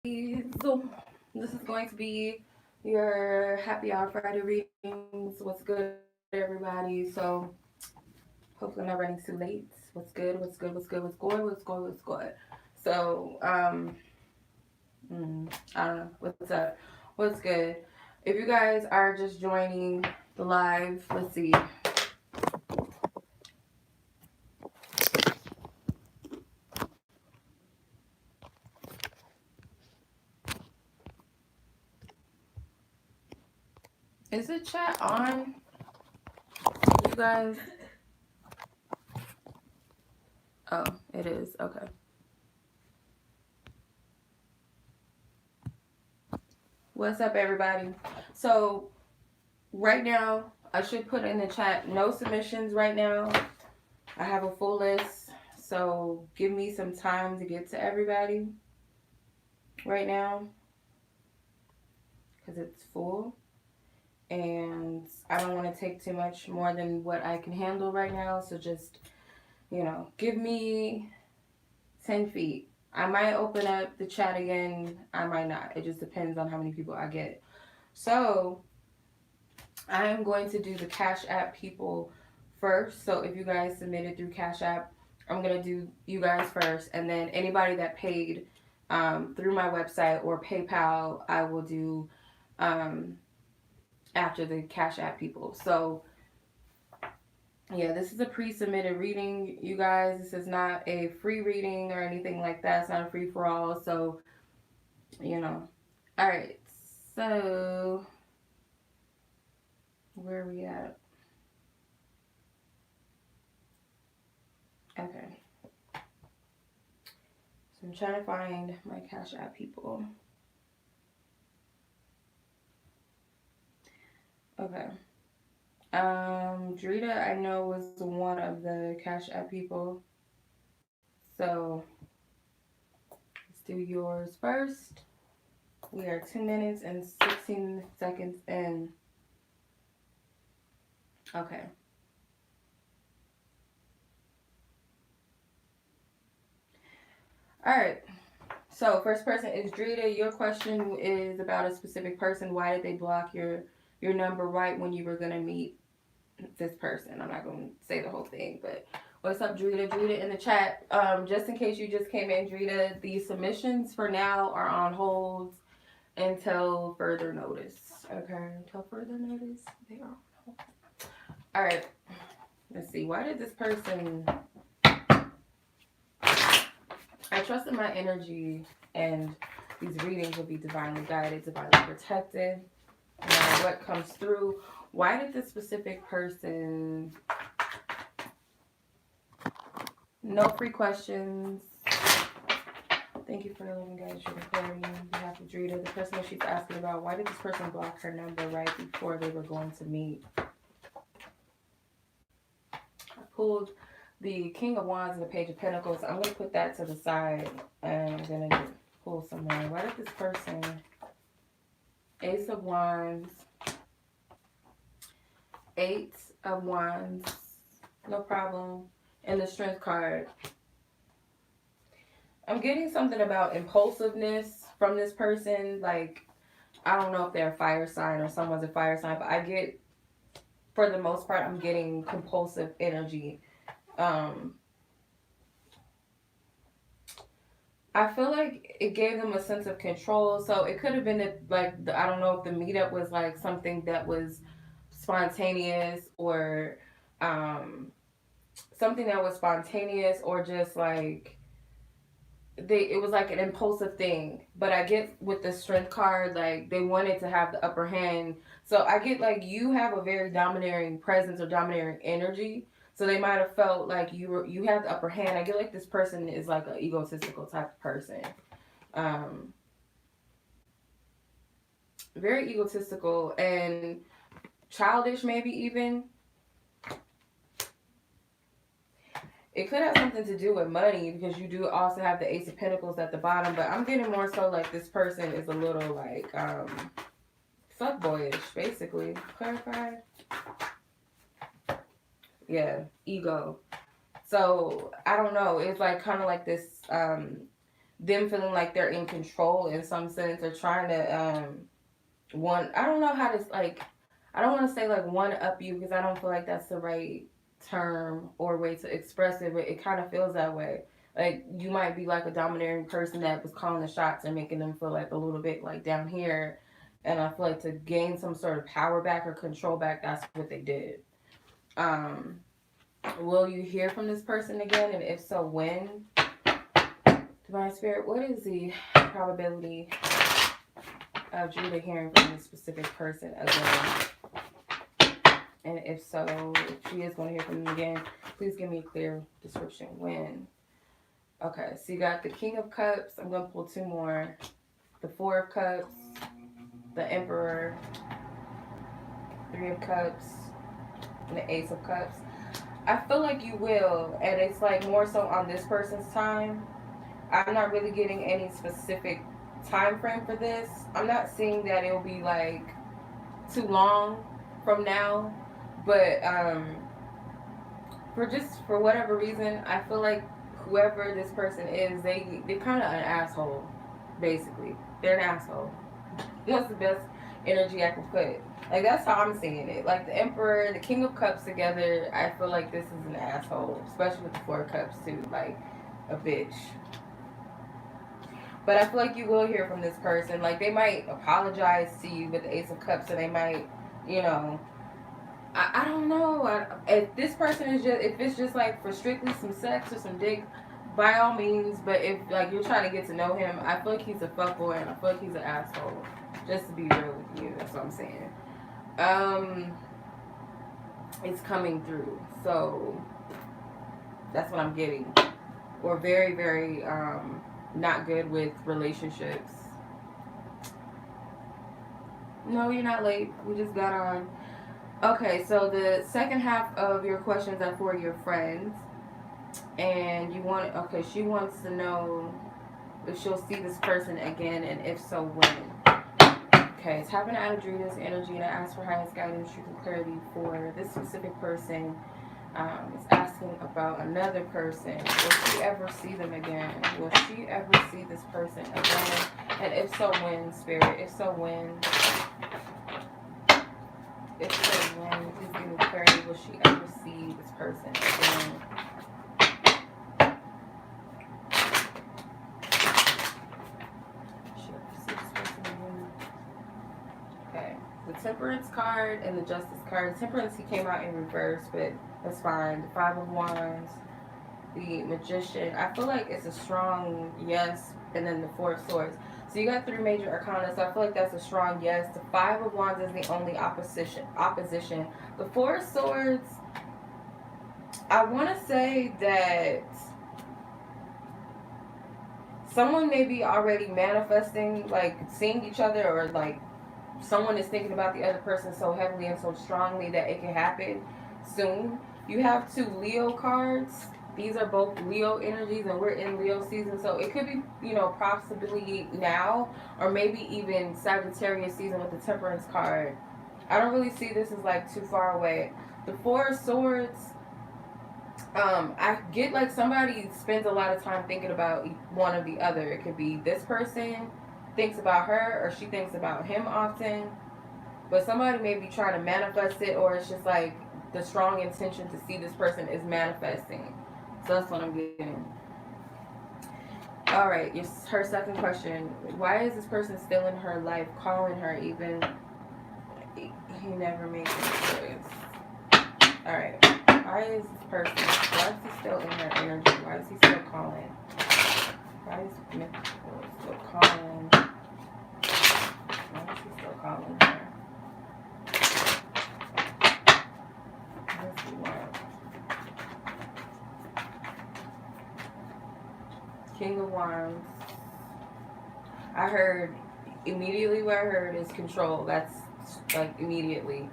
So this is going to be your happy hour Friday readings. What's good, everybody? So hopefully I'm not running too late. What's good? What's good? What's good? What's good? What's good? What's good? So I don't know. What's up? What's good? If you guys are just joining the live, let's see. Is the chat on? You guys? Oh, it is. Okay. What's up, everybody? So right now, I should put in the chat no submissions right now. I have a full list, so give me some time to get to everybody right now because it's full. And I don't want to take too much more than what I can handle right now. So just, give me 10 feet. I might open up the chat again. I might not. It just depends on how many people I get. So I am going to do the Cash App people first. So if you guys submitted through Cash App, I'm going to do you guys first. And then anybody that paid through my website or PayPal, I will do after the Cash App people. So yeah, this is a pre-submitted reading, you guys. This is not a free reading or anything like that. It's not a free-for-all. So, you know. All right. So where are we at? Okay. So I'm trying to find my Cash App people. Okay. Drita, I know, was one of the Cash App people. So let's do yours first. We are 2 minutes and 16 seconds in. Okay. All right. So first person is Drita. Your question is about a specific person. Why did they block your number right when you were gonna meet this person? I'm not gonna say the whole thing, but what's up, Drita? Drita in the chat. Just in case you just came in, Drita, the submissions for now are on hold until further notice. Okay, until further notice, they are on hold. All right. Let's see. Why did this person? I trust in my energy, and these readings will be divinely guided, divinely protected. No matter what comes through. Why did this specific person? No free questions. Thank you for the living guidance for the clarity on behalf of Drita. The person that she's asking about, why did this person block her number right before they were going to meet? I pulled the King of Wands and the Page of Pentacles. I'm going to put that to the side and I'm going to pull some more. Why did this person? Ace of Wands. 8 of Wands. No problem. And the Strength card. I'm getting something about impulsiveness from this person. Like, I don't know if they're a fire sign or someone's a fire sign, but I get, for the most part, I'm getting compulsive energy. I feel like it gave them a sense of control. So it could have been I don't know if the meetup was like something that was spontaneous or something that was spontaneous or just like it was like an impulsive thing. But I get with the Strength card, like they wanted to have the upper hand. So I get like you have a very domineering presence or domineering energy. So they might have felt like you have the upper hand. I get like this person is like an egotistical type of person. Um, Very egotistical and childish, maybe even. It could have something to do with money because you do also have the Ace of Pentacles at the bottom. But I'm getting more so like this person is a little like fuckboyish, basically. Clarify. Yeah, ego. So I don't know. It's like kind of like this them feeling like they're in control in some sense, or trying to I don't know how to, like, I don't want to say like one up you, because I don't feel like that's the right term or way to express it, but it kind of feels that way. Like, you might be like a domineering person that was calling the shots and making them feel like a little bit like down here. And I feel like to gain some sort of power back or control back, that's what they did. Um, will you hear from this person again? And if so, when? Divine Spirit, what is the probability of Drita hearing from this specific person again? And if so, if she is going to hear from them again, please give me a clear description. When? Okay, so you got the King of Cups. I'm going to pull two more. The Four of Cups, the Emperor, Three of Cups, and the Ace of Cups. I feel like you will, and it's like more so on this person's time. I'm not really getting any specific time frame for this. I'm not seeing that it'll be like too long from now, but for whatever reason, I feel like whoever this person is, they're kind of an asshole. Basically, they're an asshole. That's the best energy I can put. Like, that's how I'm seeing it. Like, the Emperor and the King of Cups together, I feel like this is an asshole, especially with the Four of Cups too. Like, a bitch. But I feel like you will hear from this person. Like, they might apologize to you with the Ace of Cups, and they might, you know, I don't know. If this person is just, if it's just like for strictly some sex or some dick, by all means. But if like you're trying to get to know him, I feel like he's a fuckboy, and I feel like he's an asshole. Just to be real with you, that's what I'm saying. It's coming through, so that's what I'm getting. Or very, very not good with relationships. No, you're not late. We just got on. Okay, so the second half of your questions are for your friends. And you want, okay, she wants to know if she'll see this person again, and if so, when. Okay, tapping out of Drita's energy, and I ask for highest guidance, truth, and clarity for this specific person. Is asking about another person. Will she ever see them again? Will she ever see this person again? And if so, when, Spirit? If so, when? If so, when? Please give me clarity. Will she ever see this person again? Okay. The Temperance card and the Justice card. Temperance, he came out in reverse, but that's fine. The Five of Wands, the Magician. I feel like it's a strong yes, and then the Four of Swords. So you got three major arcana, so I feel like that's a strong yes. The Five of Wands is the only opposition. The Four of Swords, I want to say that someone may be already manifesting, like seeing each other, or like someone is thinking about the other person so heavily and so strongly that it can happen soon. You have two Leo cards. These are both Leo energies, and we're in Leo season, so it could be, you know, possibly now, or maybe even Sagittarius season with the Temperance card. I don't really see this as like too far away. The Four of Swords, I get like somebody spends a lot of time thinking about one or the other. It could be this person thinks about her, or she thinks about him often, but somebody may be trying to manifest it, or it's just like the strong intention to see this person is manifesting. So that's what I'm getting. All right, her second question: why is this person still in her life, calling her even? He never makes a choice. All right, why is this person? Why is he still in her energy? Why is he still calling? Why is he still calling? Why is he still calling her? Let's see what. King of Wands. I heard immediately what I heard is control. That's like immediately.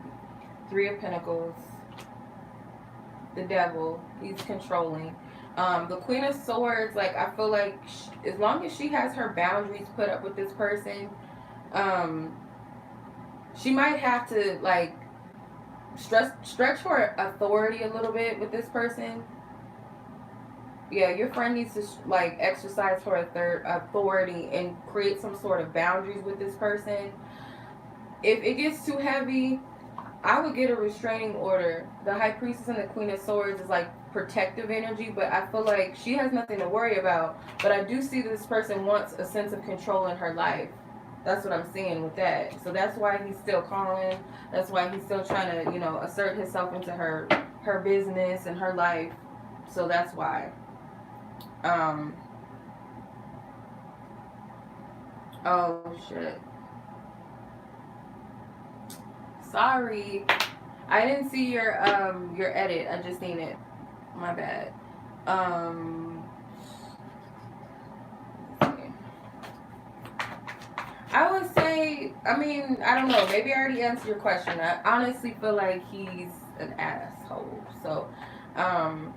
Three of Pentacles. The Devil. He's controlling. The Queen of Swords. Like, I feel like as long as she has her boundaries put up with this person, she might have to like stretch her authority a little bit with this person. Yeah, your friend needs to like exercise her authority and create some sort of boundaries with this person. If it gets too heavy, I would get a restraining order. The High Priestess and the Queen of Swords is like protective energy, but I feel like she has nothing to worry about. But I do see this person wants a sense of control in her life. That's what I'm seeing with that. So that's why he's still calling. That's why he's still trying to, assert himself into her business and her life. So that's why. Um. Oh shit. Sorry. I didn't see your edit. I just seen it. My bad. I would say, I mean, I don't know. Maybe I already answered your question. I honestly feel like he's an asshole. So, um,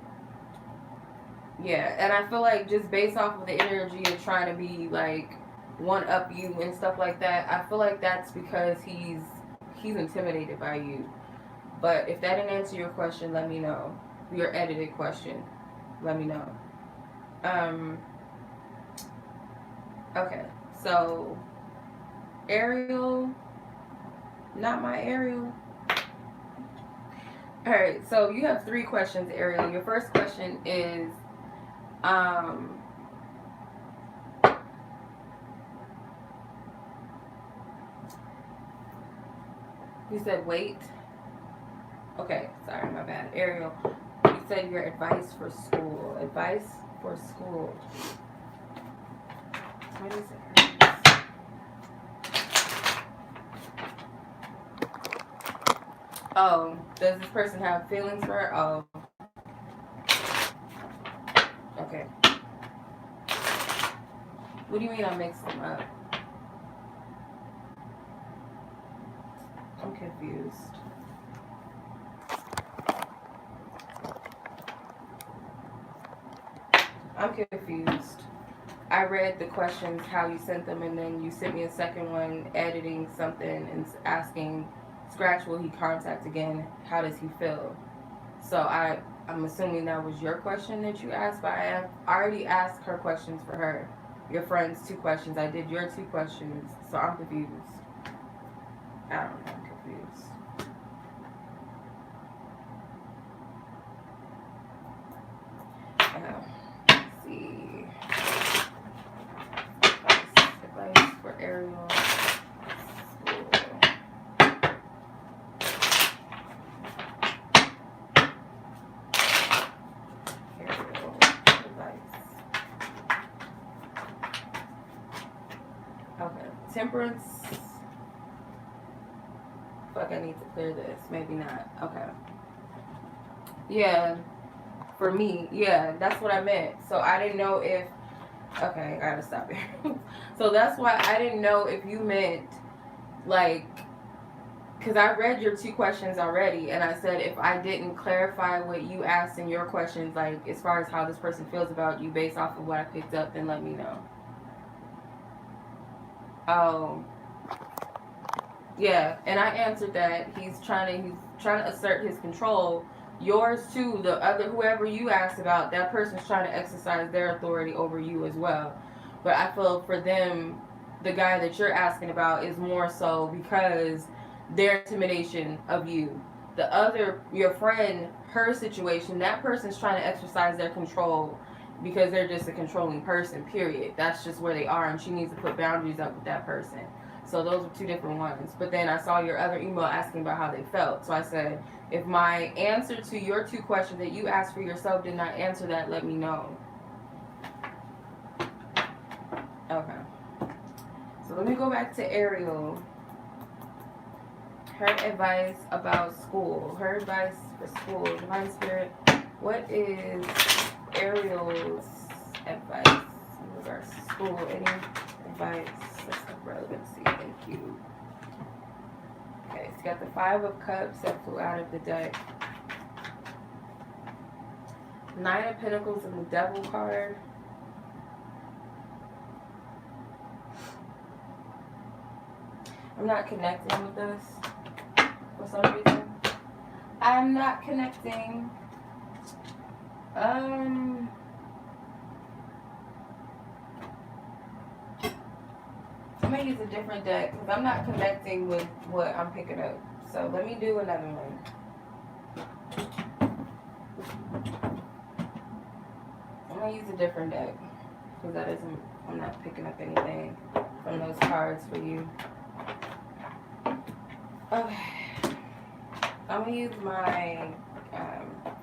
yeah. And I feel like just based off of the energy of trying to be like one up you and stuff like that, I feel like that's because he's intimidated by you. But if that didn't answer your question, let me know. Your edited question, let me know. Um, okay, so Ariel, not my Ariel. All right, so you have 3 questions, Ariel. Your first question is, um, you said wait. Okay, sorry, my bad. Ariel, you said your advice for school. Advice for school. What is it? Oh, does this person have feelings for her? Oh, okay. What do you mean I mixed them up? I'm confused. I'm confused. I read the questions, how you sent them, and then you sent me a second one editing something and asking, Scratch, will he contact again? How does he feel? So I'm assuming that was your question that you asked, but I have already asked her questions for her. Your friend's 2 questions. I did your 2 questions, so I'm confused. I don't know, I'm confused. Let's see. Advice for Ariel. Temperance. Fuck, I need to clear this. Maybe not. Okay. Yeah. For me. Yeah, that's what I meant. So I didn't know if. Okay, I gotta stop here. So that's why I didn't know if you meant, like. Because I read your 2 questions already, and I said if I didn't clarify what you asked in your questions, like as far as how this person feels about you based off of what I picked up, then let me know. Oh. Yeah, and I answered that. He's trying to assert his control. Yours too, the other whoever you asked about, that person's trying to exercise their authority over you as well. But I feel for them, the guy that you're asking about is more so because their intimidation of you. The other, your friend, her situation, that person's trying to exercise their control because they're just a controlling person, period. That's just where they are, and she needs to put boundaries up with that person. So those are 2 different ones. But then I saw your other email asking about how they felt. So I said, if my answer to your 2 questions that you asked for yourself did not answer that, let me know. Okay. So let me go back to Ariel. Her advice about school. Her advice for school. Divine Spirit, what is Ariel's advice in regards to school? Any advice that's of relevancy? Thank you. Okay, it's got the 5 of Cups that flew out of the deck. 9 of Pentacles and the Devil card. I'm not connecting with this for some reason. I'm not connecting. going to use a different deck because I'm not connecting with what I'm picking up. So let me do another one. I'm going to use a different deck because that isn't, I'm not picking up anything from those cards for you. Okay. I'm going to use my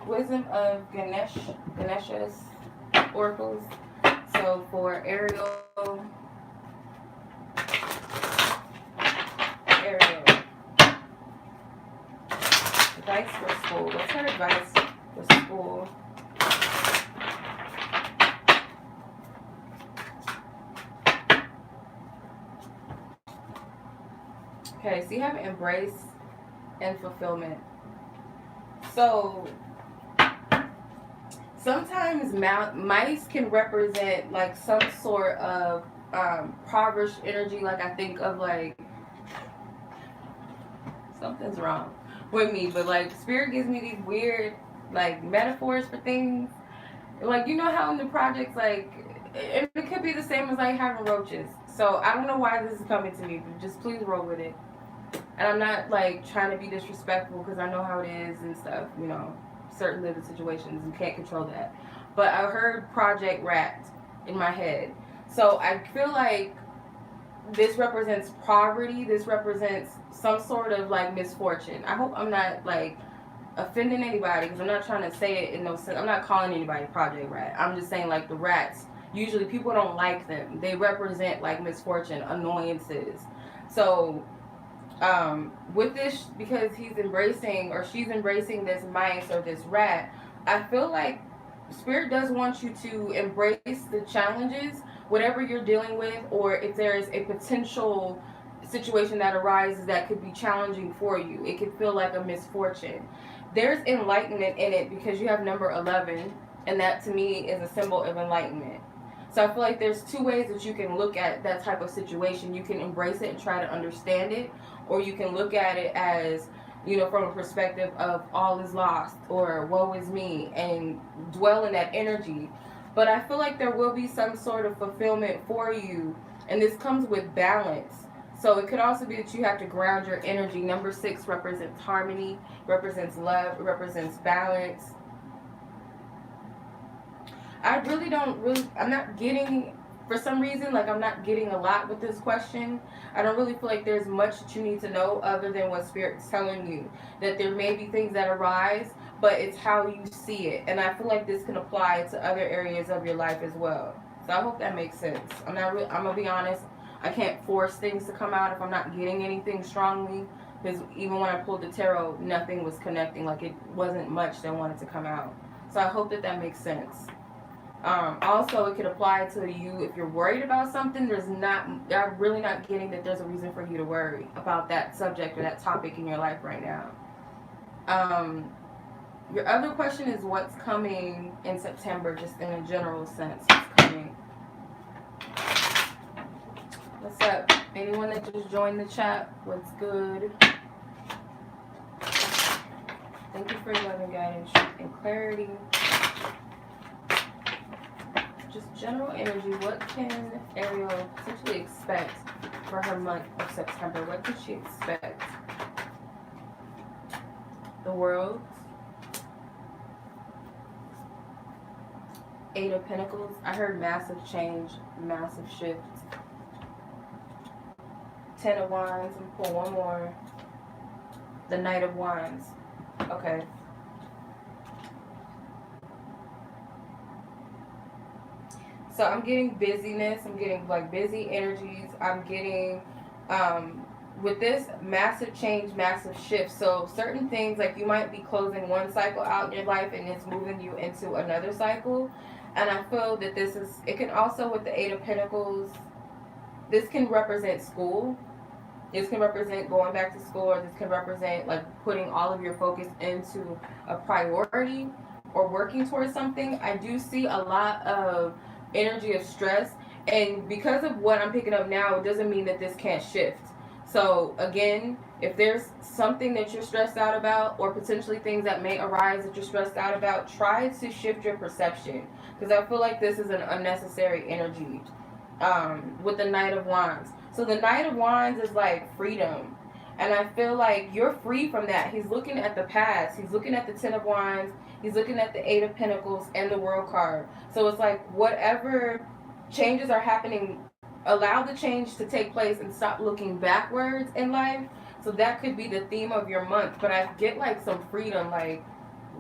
Wisdom of Ganesha's oracles. So for Ariel, advice for school. What's her advice for school? Okay, so you have embrace and fulfillment. So sometimes mice can represent like some sort of impoverished energy. Like I think of like something's wrong with me, but like spirit gives me these weird like metaphors for things. Like you know how in the projects like it could be the same as like having roaches. So I don't know why this is coming to me, but just please roll with it. And I'm not like trying to be disrespectful because I know how it is and stuff, you know, certain living situations and can't control that. But I heard Project Rat in my head. So I feel like this represents poverty. This represents some sort of like misfortune. I hope I'm not like offending anybody because I'm not trying to say it in no sense. I'm not calling anybody Project Rat. I'm just saying like the rats, usually people don't like them. They represent like misfortune, annoyances. So with this, because he's embracing or she's embracing this mice or this rat, I feel like spirit does want you to embrace the challenges, whatever you're dealing with, or if there's a potential situation that arises that could be challenging for you. It could feel like a misfortune. There's enlightenment in it because you have number 11, and that to me is a symbol of enlightenment. So I feel like there's two ways that you can look at that type of situation. You can embrace it and try to understand it, or you can look at it as, you know, from a perspective of all is lost or woe is me and dwell in that energy. But I feel like there will be some sort of fulfillment for you, and this comes with balance. So it could also be that you have to ground your energy. Number 6 represents harmony, represents love, represents balance. I really I'm not getting, for some reason, like I'm not getting a lot with this question. I don't really feel like there's much that you need to know other than what Spirit's telling you. That there may be things that arise, but it's how you see it. And I feel like this can apply to other areas of your life as well. So I hope that makes sense. I'm going to be honest. I can't force things to come out if I'm not getting anything strongly. Because even when I pulled the tarot, nothing was connecting. Like it wasn't much that wanted to come out. So I hope that makes sense. Also, it could apply to you if you're worried about something. I'm really not getting that there's a reason for you to worry about that subject or that topic in your life right now. Your other question is what's coming in September, just in a general sense. What's coming? What's up? Anyone that just joined the chat, what's good? Thank you for your love and guidance and clarity. Just general energy. What can Ariel potentially expect for her month of September? What could she expect? The world. 8 of Pentacles. I heard massive change, massive shift. 10 of Wands. And pull one more. The Knight of Wands. Okay. So I'm getting busyness. I'm getting like busy energies. I'm getting with this massive change, massive shift. So certain things, like you might be closing one cycle out in your life and it's moving you into another cycle. And I feel that it can also, with the 8 of Pentacles, this can represent school. This can represent going back to school, or this can represent like putting all of your focus into a priority or working towards something. I do see a lot of energy of stress, and because of what I'm picking up now, it doesn't mean that this can't shift. So again, if there's something that you're stressed out about, or potentially things that may arise that you're stressed out about, try to shift your perception, because I feel like this is an unnecessary energy with the Knight of Wands. So the Knight of Wands is like freedom. And I feel like you're free from that. He's looking at the past. He's looking at the Ten of Wands. He's looking at the Eight of Pentacles and the World card. So it's like whatever changes are happening, allow the change to take place and stop looking backwards in life. So that could be the theme of your month. But I get like some freedom. Like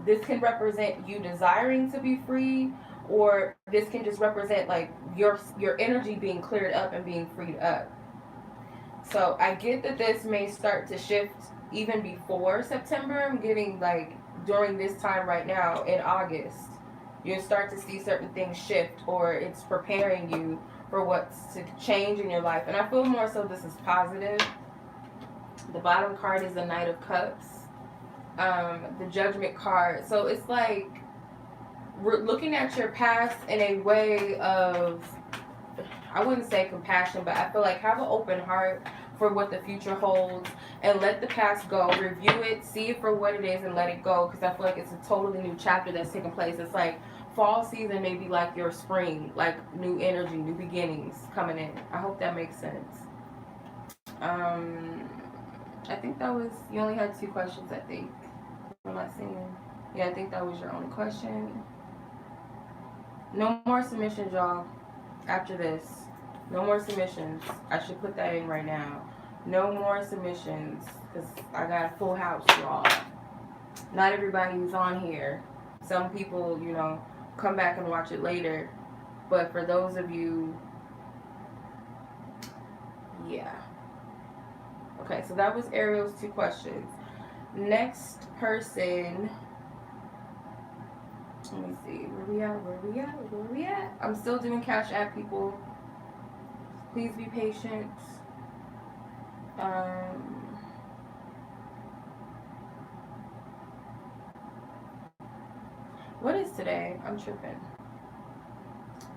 this can represent you desiring to be free, or this can just represent like your energy being cleared up and being freed up. So I get that this may start to shift even before September. I'm getting like during this time right now in August, you'll start to see certain things shift, or it's preparing you for what's to change in your life. And I feel more so this is positive. The bottom card is the Knight of Cups, the Judgment card. So it's like we're looking at your past in a way of, I wouldn't say compassion, but I feel like have an open heart for what the future holds and let the past go. Review it, see it for what it is, and let it go, because I feel like it's a totally new chapter that's taking place. It's like fall season may be like your spring, like new energy, new beginnings coming in. I hope that makes sense. I think that was, you only had 2 questions, I think. Am I saying? Yeah, I think that was your only question. No more submissions, y'all. After this, no more submissions. I should put that in right now. No more submissions, because I got a full house, y'all. Not everybody who's on here. Some people, you know, come back and watch it later. But for those of you, yeah. Okay, so that was Ariel's 2 questions. Next person. Let me see. Where we at? I'm still doing Cash App, people. Please be patient. What is today? I'm tripping.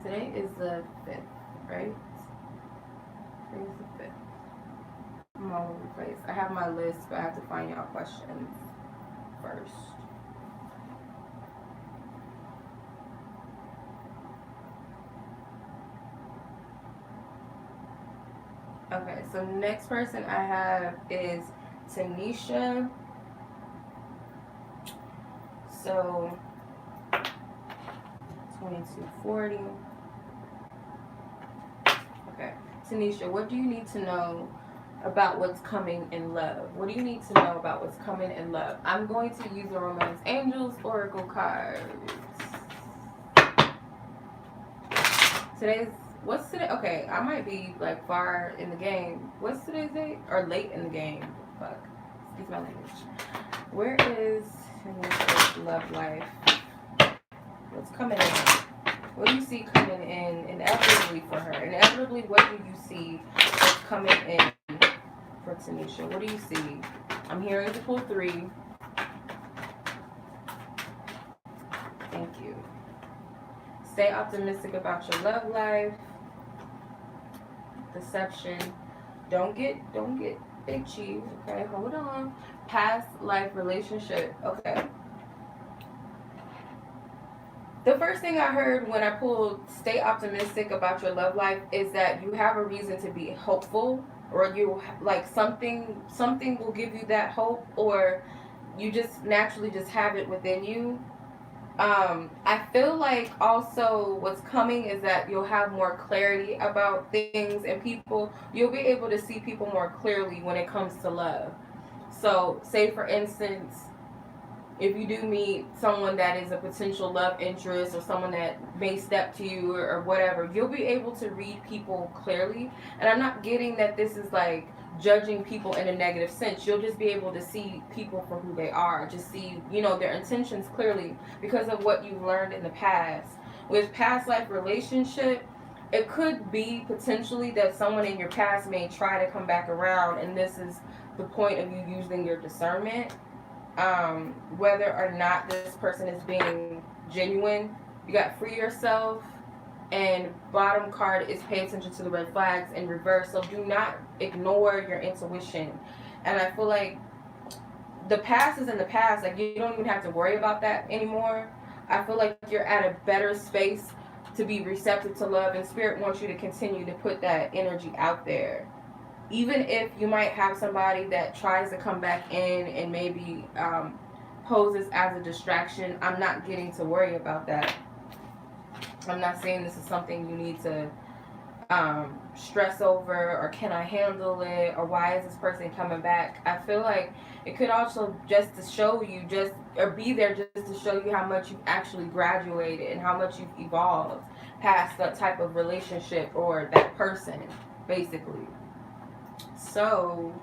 Today is the 5th, right? Today is the 5th. I'm all over the place. I have my list, but I have to find y'all questions first. Okay, so next person I have is Taniesha. So 2240. Okay, Taniesha, what do you need to know about what's coming in love? What do you need to know about what's coming in love? I'm going to use the Romance Angels Oracle cards. What's today? Okay, I might be like far in the game. What's today's date? Or late in the game. Fuck. Excuse my language. Where is love life? What's coming in? What do you see coming in inevitably for her? Inevitably, what do you see that's coming in for Taniesha? What do you see? I'm hearing to pull 3. Thank you. Stay optimistic about your love life. Deception. Don't get bitchy. Okay, hold on. Past life relationship. Okay. The first thing I heard when I pulled stay optimistic about your love life is that you have a reason to be hopeful, or you like something will give you that hope, or you just naturally just have it within you. I feel like also what's coming is that you'll have more clarity about things and people. You'll be able to see people more clearly when it comes to love. So, say for instance, if you do meet someone that is a potential love interest, or someone that may step to you, or whatever, you'll be able to read people clearly. And I'm not getting that this is like judging people in a negative sense. You'll just be able to see people for who they are. Just see, you know, their intentions clearly because of what you've learned in the past. With past life relationship, it could be potentially that someone in your past may try to come back around, and this is the point of you using your discernment. Whether or not this person is being genuine. You got free yourself, and bottom card is pay attention to the red flags in reverse. So do not ignore your intuition. And I feel like the past is in the past. Like, you don't even have to worry about that anymore. I feel like you're at a better space to be receptive to love, and Spirit wants you to continue to put that energy out there. even if you might have somebody that tries to come back in and maybe poses as a distraction, I'm not getting to worry about that. I'm not saying this is something you need to stress over, or can I handle it, or why is this person coming back. I feel like it could also just to show you, just or be there just to show you how much you've actually graduated and how much you've evolved past that type of relationship or that person, basically. So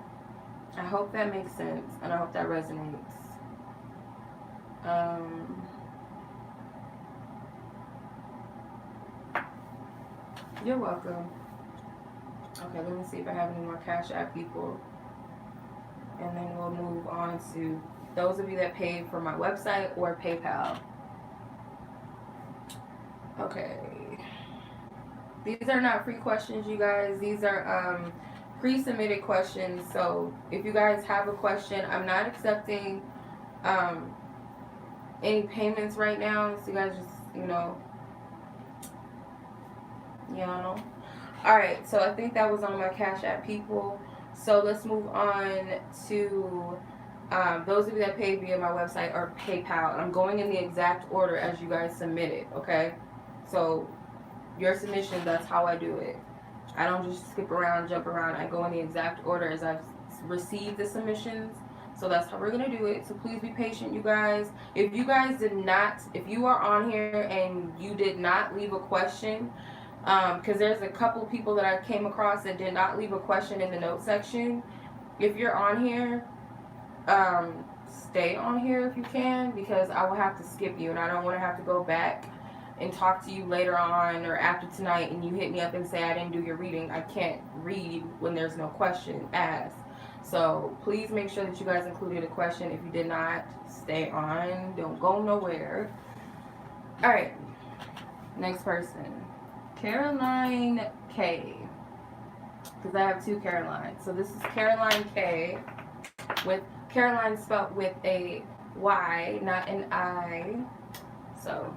I hope that makes sense and I hope that resonates. You're welcome. Okay, let me see if I have any more Cash App people. And then we'll move on to those of you that paid for my website or PayPal. Okay. These are not free questions, you guys. These are pre-submitted questions. So if you guys have a question, I'm not accepting any payments right now. So you guys just, Alright, so I think that was on my Cash App people. So let's move on to those of you that paid via my website or PayPal. And I'm going in the exact order as you guys submitted, okay? So your submission, that's how I do it. I don't just skip around, jump around. I go in the exact order as I've received the submissions. So that's how we're going to do it. So please be patient, you guys. If you guys did not, if you are on here and you did not leave a question, because there's a couple people that I came across that did not leave a question in the note section. If you're on here, stay on here if you can, because I will have to skip you, and I don't want to have to go back and talk to you later on or after tonight and you hit me up and say I didn't do your reading. I can't read when there's no question asked. So please make sure that you guys included a question. If you did not, stay on. Don't go nowhere. Alright. Next person. Carolyne K. Because I have two Carolines. So this is Carolyne K. With Carolyne spelled with a Y, not an I. So.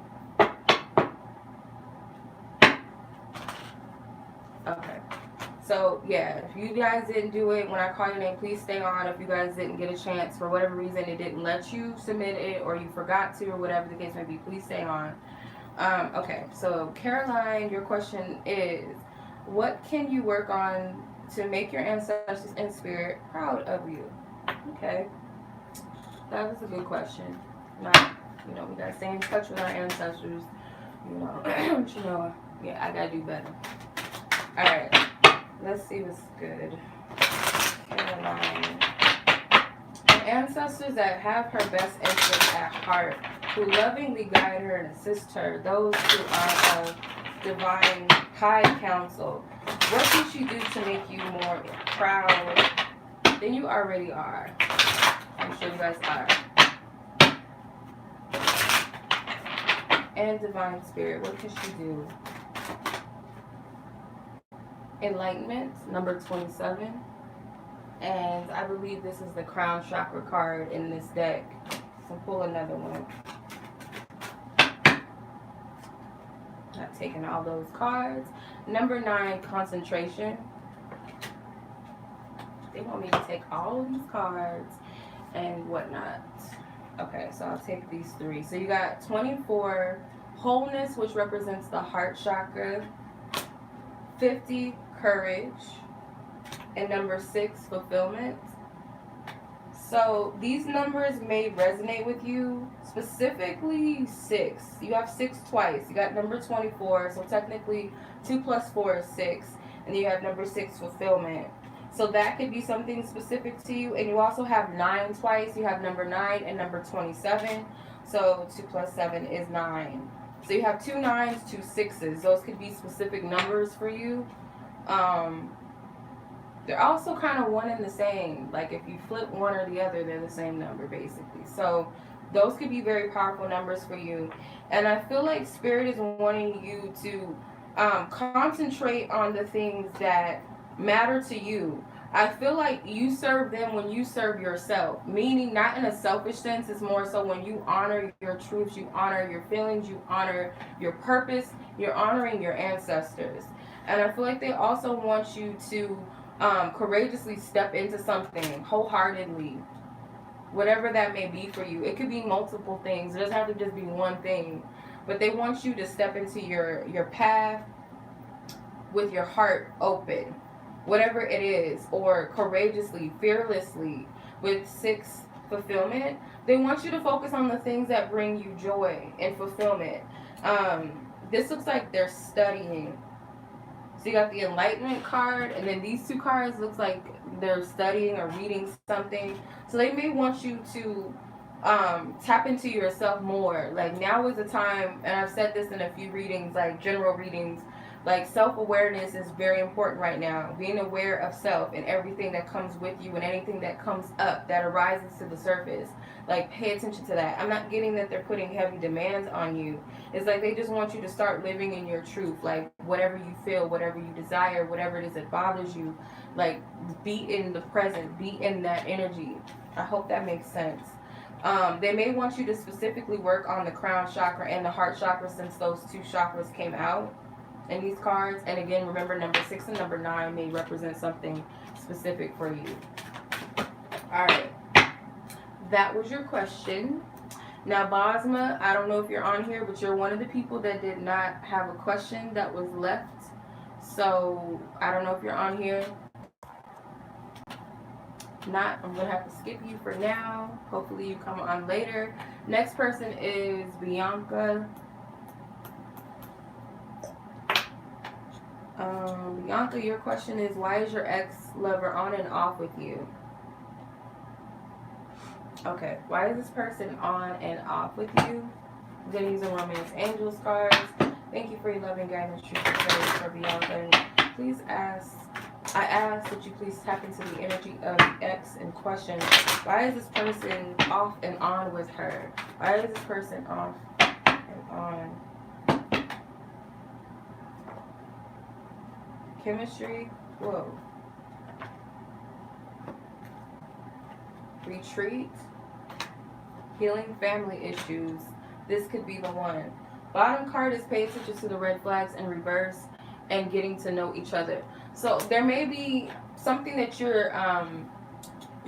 Okay. So, yeah, if you guys didn't do it, when I call your name, please stay on. If you guys didn't get a chance, for whatever reason, it didn't let you submit it, or you forgot to, or whatever the case may be, please stay on. Okay, so Carolyne, your question is, what can you work on to make your ancestors in spirit proud of you? Okay, that was a good question. Now, we gotta stay in touch with our ancestors. Chenoa, yeah, I gotta do better. All right. Let's see what's good. Carolyne. Her ancestors that have her best interests at heart, who lovingly guide her and assist her, those who are of divine high counsel. What can she do to make you more proud than you already are? I'm sure you guys are. And divine spirit, what can she do? Enlightenment, number 27. And I believe this is the crown chakra card in this deck. So pull another one. Not taking all those cards. Number 9, concentration. They want me to take all of these cards and whatnot. Okay, so I'll take these 3. So you got 24, wholeness, which represents the heart chakra. 50, courage. And number 6, fulfillment. So these numbers may resonate with you, specifically 6. You have 6 twice. You got number 24, so technically 2 plus 4 is 6. And then you have number 6, fulfillment. So that could be something specific to you. And you also have 9 twice. You have number 9 and number 27. So 2 plus 7 is 9. So you have 2 9s, 2 6s. Those could be specific numbers for you. They're also kind of one and the same. Like if you flip one or the other, they're the same number basically. So those could be very powerful numbers for you. And I feel like Spirit is wanting you to concentrate on the things that matter to you. I feel like you serve them when you serve yourself, meaning not in a selfish sense. It's more so when you honor your truths, you honor your feelings, you honor your purpose, you're honoring your ancestors. And I feel like they also want you to Courageously step into something wholeheartedly, whatever that may be for you. It could be multiple things. It doesn't have to just be one thing. But they want you to step into your path with your heart open, whatever it is, or courageously, fearlessly. With 6 fulfillment, they want you to focus on the things that bring you joy and fulfillment. This looks like they're studying. So you got the enlightenment card, and then these 2 cards looks like they're studying or reading something. So they may want you to tap into yourself more. Like, now is the time, and I've said this in a few readings, like general readings, like self-awareness is very important right now. Being aware of self and everything that comes with you and anything that comes up that arises to the surface. Like, pay attention to that. I'm not getting that they're putting heavy demands on you. It's like they just want you to start living in your truth. Like, whatever you feel, whatever you desire, whatever it is that bothers you, like, be in the present, be in that energy. I hope that makes sense. They may want you to specifically work on the crown chakra and the heart chakra, since those 2 chakras came out in these cards. And again, remember, number 6 and number 9 may represent something specific for you. Alright, that was your question. Now, Basma, I don't know if you're on here, but you're one of the people that did not have a question that was left. So I don't know if you're on here. Not, I'm gonna have to skip you for now. Hopefully you come on later. Next person is Bianca. Bianca, your question is, why is your ex-lover on and off with you? Okay, why is this person on and off with you? I'm going to use a Romance Angels cards. Thank you for your loving guidance, truth and praise for Bianca. And please ask, I ask that you please tap into the energy of the ex in question. Why is this person off and on with her? Why is this person off and on? Chemistry. Whoa. Retreat. Healing family issues. This could be the one. Bottom card is pay attention to the red flags in reverse and getting to know each other. So there may be something that you're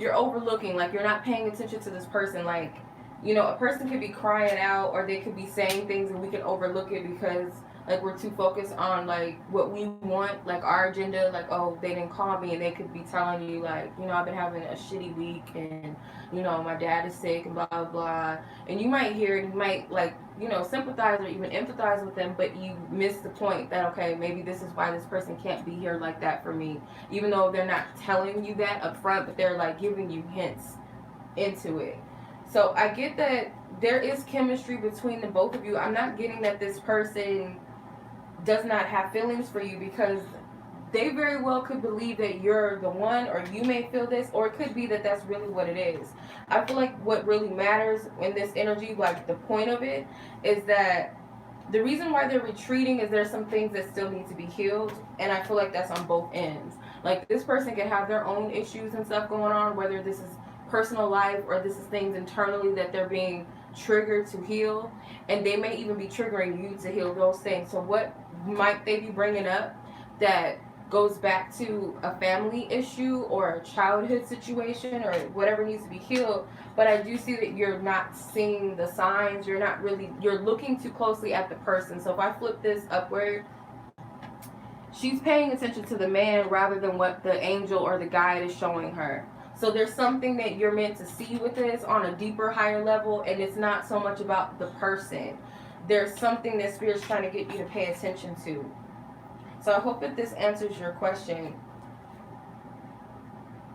overlooking, like you're not paying attention to this person. Like, you know, a person could be crying out, or they could be saying things and we can overlook it because, like, we're too focused on, like, what we want, like, our agenda. Like, oh, they didn't call me, and they could be telling you, like, you know, I've been having a shitty week, and, you know, my dad is sick, and blah, blah, blah. And you might hear it, you might, like, you know, sympathize or even empathize with them, but you miss the point that, okay, maybe this is why this person can't be here like that for me. Even though they're not telling you that up front, but they're, like, giving you hints into it. So I get that there is chemistry between the both of you. I'm not getting that this person does not have feelings for you, because they very well could believe that you're the one, or you may feel this, or it could be that that's really what it is. I feel like what really matters in this energy, like the point of it, is that the reason why they're retreating is there's some things that still need to be healed, and I feel like that's on both ends. Like, this person can have their own issues and stuff going on, whether this is personal life or this is things internally that they're being triggered to heal, and they may even be triggering you to heal those things. So what might they be bringing up that goes back to a family issue or a childhood situation or whatever needs to be healed? But I do see that you're not seeing the signs. You're looking too closely at the person. So if I flip this upward, she's paying attention to the man rather than what the angel or the guide is showing her. So there's something that you're meant to see with this on a deeper, higher level, and it's not so much about the person. There's something that Spirit's trying to get you to pay attention to. So I hope that this answers your question.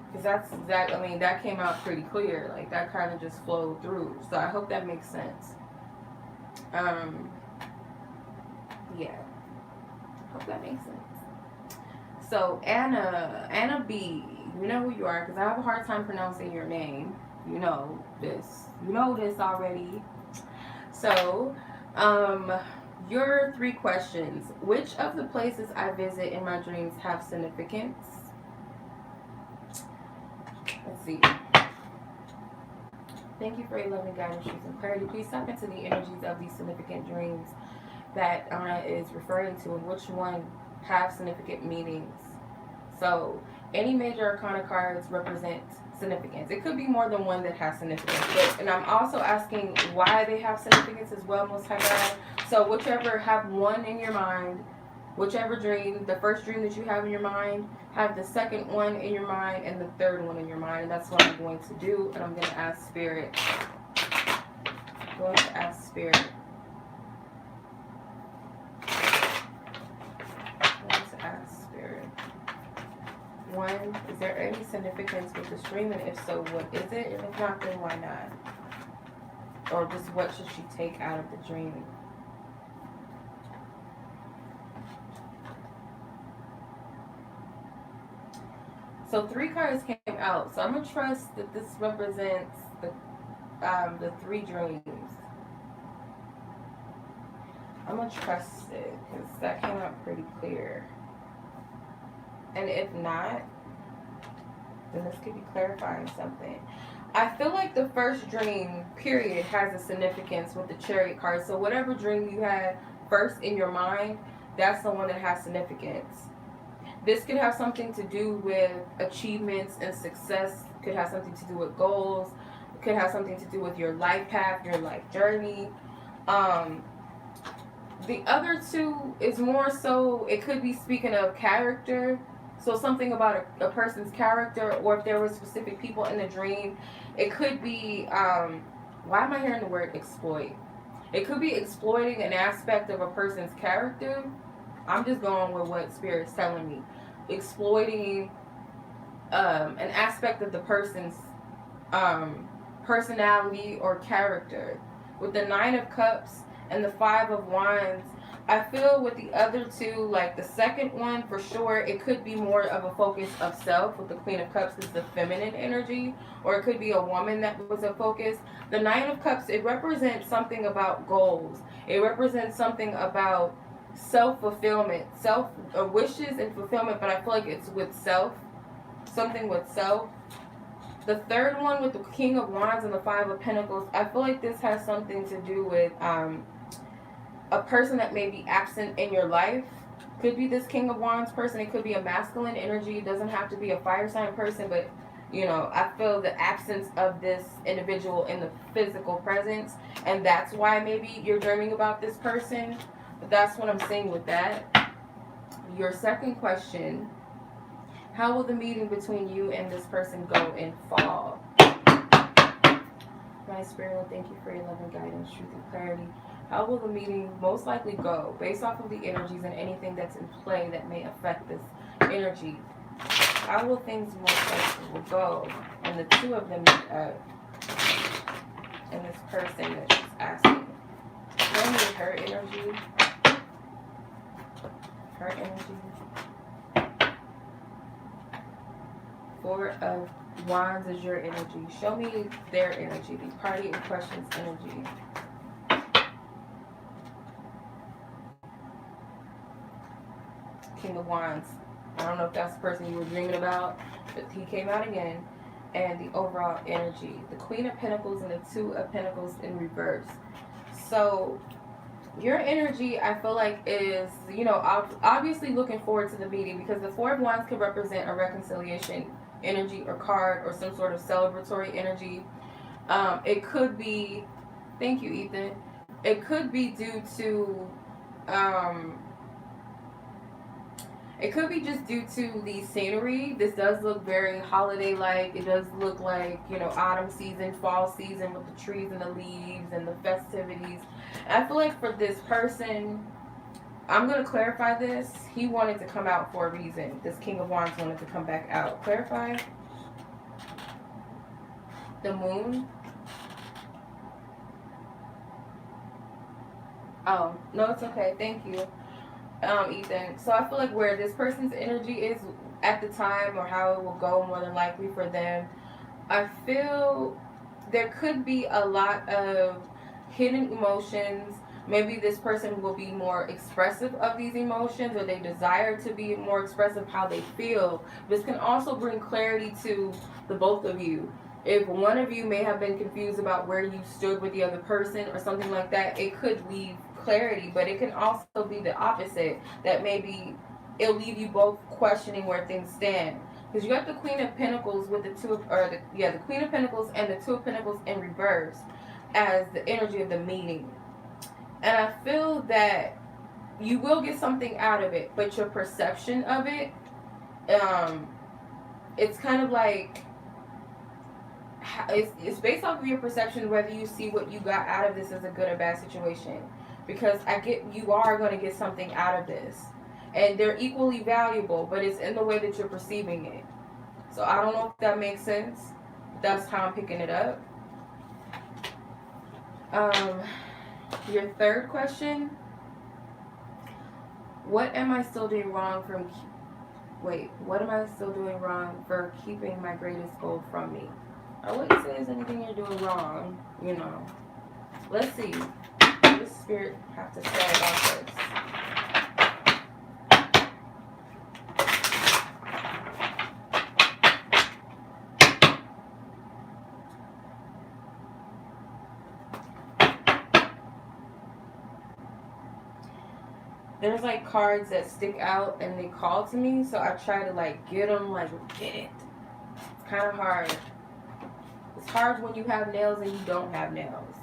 Because that's exactly, I mean, that came out pretty clear. Like, that kind of just flowed through. So I hope that makes sense. Yeah. Hope that makes sense. So Anna B, you know who you are, because I have a hard time pronouncing your name. You know this. You know this already. So, your 3 questions. Which of the places I visit in my dreams have significance? Let's see. Thank you for your loving guidance, truth, and clarity. Please step into the energies of these significant dreams that Anna is referring to, and which one have significant meanings. So Any major arcana cards represent significance. It could be more than one that has significance. But, and I'm also asking why they have significance as well, Most High God. So whichever, have one in your mind, whichever dream, the first dream that you have in your mind, have the second one in your mind and the third one in your mind. And that's what I'm going to do. And I'm going to ask Spirit. I'm going to ask Spirit. I'm going to ask Spirit. One, is there any significance with this dream? And if so, what is it? And if not, then why not? Or just what should she take out of the dream? So 3 cards came out. So I'm going to trust that this represents the 3 dreams. I'm going to trust it because that came out pretty clear. And if not, then this could be clarifying something. I feel like the first dream, period, has a significance with the Chariot card. So whatever dream you had first in your mind, that's the one that has significance. This could have something to do with achievements and success. It could have something to do with goals. It could have something to do with your life path, your life journey. The other 2 is more so, it could be speaking of character. So something about a person's character, or if there were specific people in the dream. It could be, why am I hearing the word exploit? It could be exploiting an aspect of a person's character. I'm just going with what Spirit's telling me. Exploiting an aspect of the person's personality or character. With the 9 of Cups and the 5 of Wands, I feel with the other 2, like the second one for sure, it could be more of a focus of self. With the Queen of Cups is the feminine energy, or it could be a woman that was a focus. The 9 of Cups, it represents something about goals. It represents something about self-fulfillment, wishes and fulfillment, but I feel like it's with self, something with self. The third one with the King of Wands and the 5 of Pentacles, I feel like this has something to do with a person that may be absent in your life. Could be this King of Wands person. It could be a masculine energy. It doesn't have to be a fire sign person, but you know, I feel the absence of this individual in the physical presence, and that's why maybe you're dreaming about this person. But that's what I'm saying with that. Your second question, how will the meeting between you and this person go in fall? My Spirit, thank you for your love and guidance, truth and clarity. How will the meeting most likely go based off of the energies and anything that's in play that may affect this energy? How will things most likely go? And the 2 of them meet up. And this person that she's asking. Show me her energy. Her energy. 4 of Wands is your energy. Show me their energy. The party in question's energy. King of Wands. I don't know if that's the person you were dreaming about, but he came out again. And the overall energy. The Queen of Pentacles and the 2 of Pentacles in reverse. So your energy, I feel like, is, you know, obviously looking forward to the meeting, because the 4 of Wands could represent a reconciliation energy or card or some sort of celebratory energy. It could be, thank you, Ethan. It could be due to, it could be just due to the scenery. This does look very holiday-like. It does look like, you know, autumn season, fall season with the trees and the leaves and the festivities. And I feel like for this person, I'm going to clarify this. He wanted to come out for a reason. This King of Wands wanted to come back out. Clarify. The Moon. Oh, no, it's okay. Thank you. Ethan. So I feel like where this person's energy is at the time, or how it will go more than likely for them, I feel there could be a lot of hidden emotions. Maybe this person will be more expressive of these emotions, or they desire to be more expressive how they feel. This can also bring clarity to the both of you. If one of you may have been confused about where you stood with the other person or something like that, it could leave clarity. But it can also be the opposite, that maybe it'll leave you both questioning where things stand. Because you got the Queen of Pentacles with the the Queen of Pentacles and the Two of Pentacles in reverse as the energy of the meeting. And I feel that you will get something out of it, but your perception of it, it's kind of like, it's based off of your perception whether you see what you got out of this as a good or bad situation. Because I get you are going to get something out of this. And they're equally valuable, but it's in the way that you're perceiving it. So I don't know if that makes sense. That's how I'm picking it up. Your third question. What am I still doing wrong what am I still doing wrong for keeping my greatest goal from me? I wouldn't say there's anything you're doing wrong, you know. Let's see. What does Spirit have to say about this? There's like cards that stick out and they call to me, so I try to like get them, like get it. It's kind of hard. It's hard when you have nails and you don't have nails.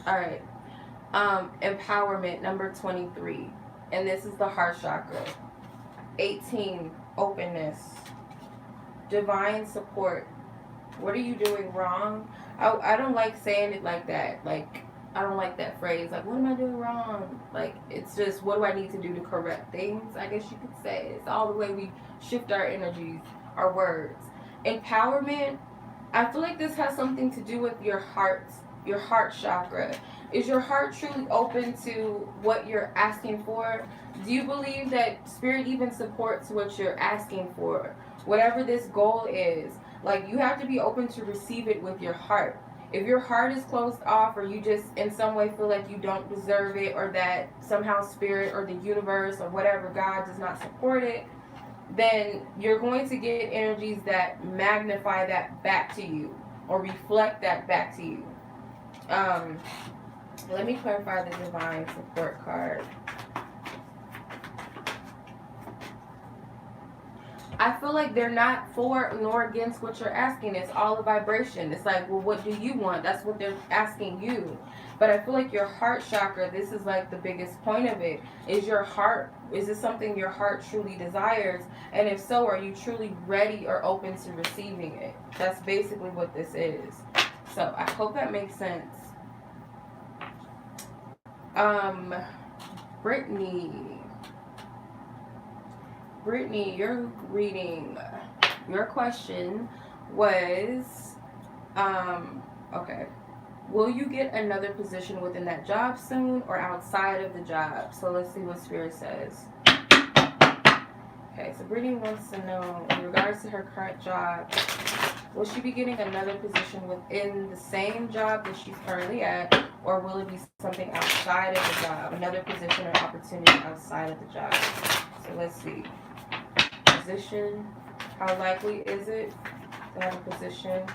All right. Empowerment, number 23. And this is the heart chakra. 18, openness. Divine support. What are you doing wrong? I don't like saying it like that. Like, I don't like that phrase. Like, what am I doing wrong? Like, it's just, what do I need to do to correct things? I guess you could say. It's all the way we shift our energies, our words. Empowerment. I feel like this has something to do with your heart chakra. Is your heart truly open to what you're asking for? Do you believe that Spirit even supports what you're asking for? Whatever this goal is, like, you have to be open to receive it with your heart. If your heart is closed off, or you just in some way feel like you don't deserve it, or that somehow Spirit or the universe or whatever, God does not support it, then you're going to get energies that magnify that back to you or reflect that back to you. Let me clarify the divine support card. I feel like they're not for nor against what you're asking. It's all a vibration. It's like, well, what do you want? That's what they're asking you. But I feel like your heart chakra, this is like the biggest point of it. Is your heart, is this something your heart truly desires? And if so, are you truly ready or open to receiving it? That's basically what this is. So I hope that makes sense. Brittany, your reading, your question was, okay. Will you get another position within that job soon or outside of the job? So let's see what Spirit says. Okay, so Brittany wants to know, in regards to her current job, will she be getting another position within the same job that she's currently at, or will it be something outside of the job, another position or opportunity outside of the job? So let's see. Position, how likely is it to have a position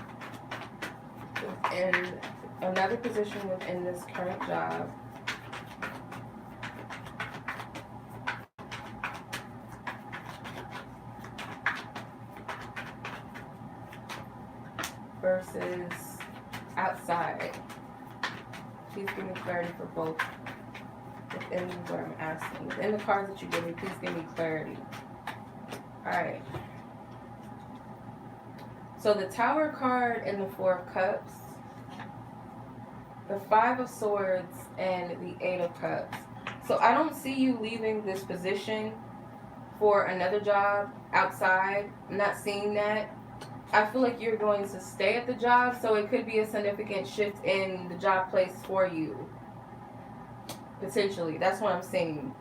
within another position within this current job? Versus outside. Please give me clarity for both within what I'm asking. Within the cards that you give me, please give me clarity. Alright. So the Tower card and the Four of Cups, the Five of Swords, and the Eight of Cups. So I don't see you leaving this position for another job outside. I'm not seeing that. I feel like you're going to stay at the job, so it could be a significant shift in the job place for you. Potentially. That's what I'm seeing.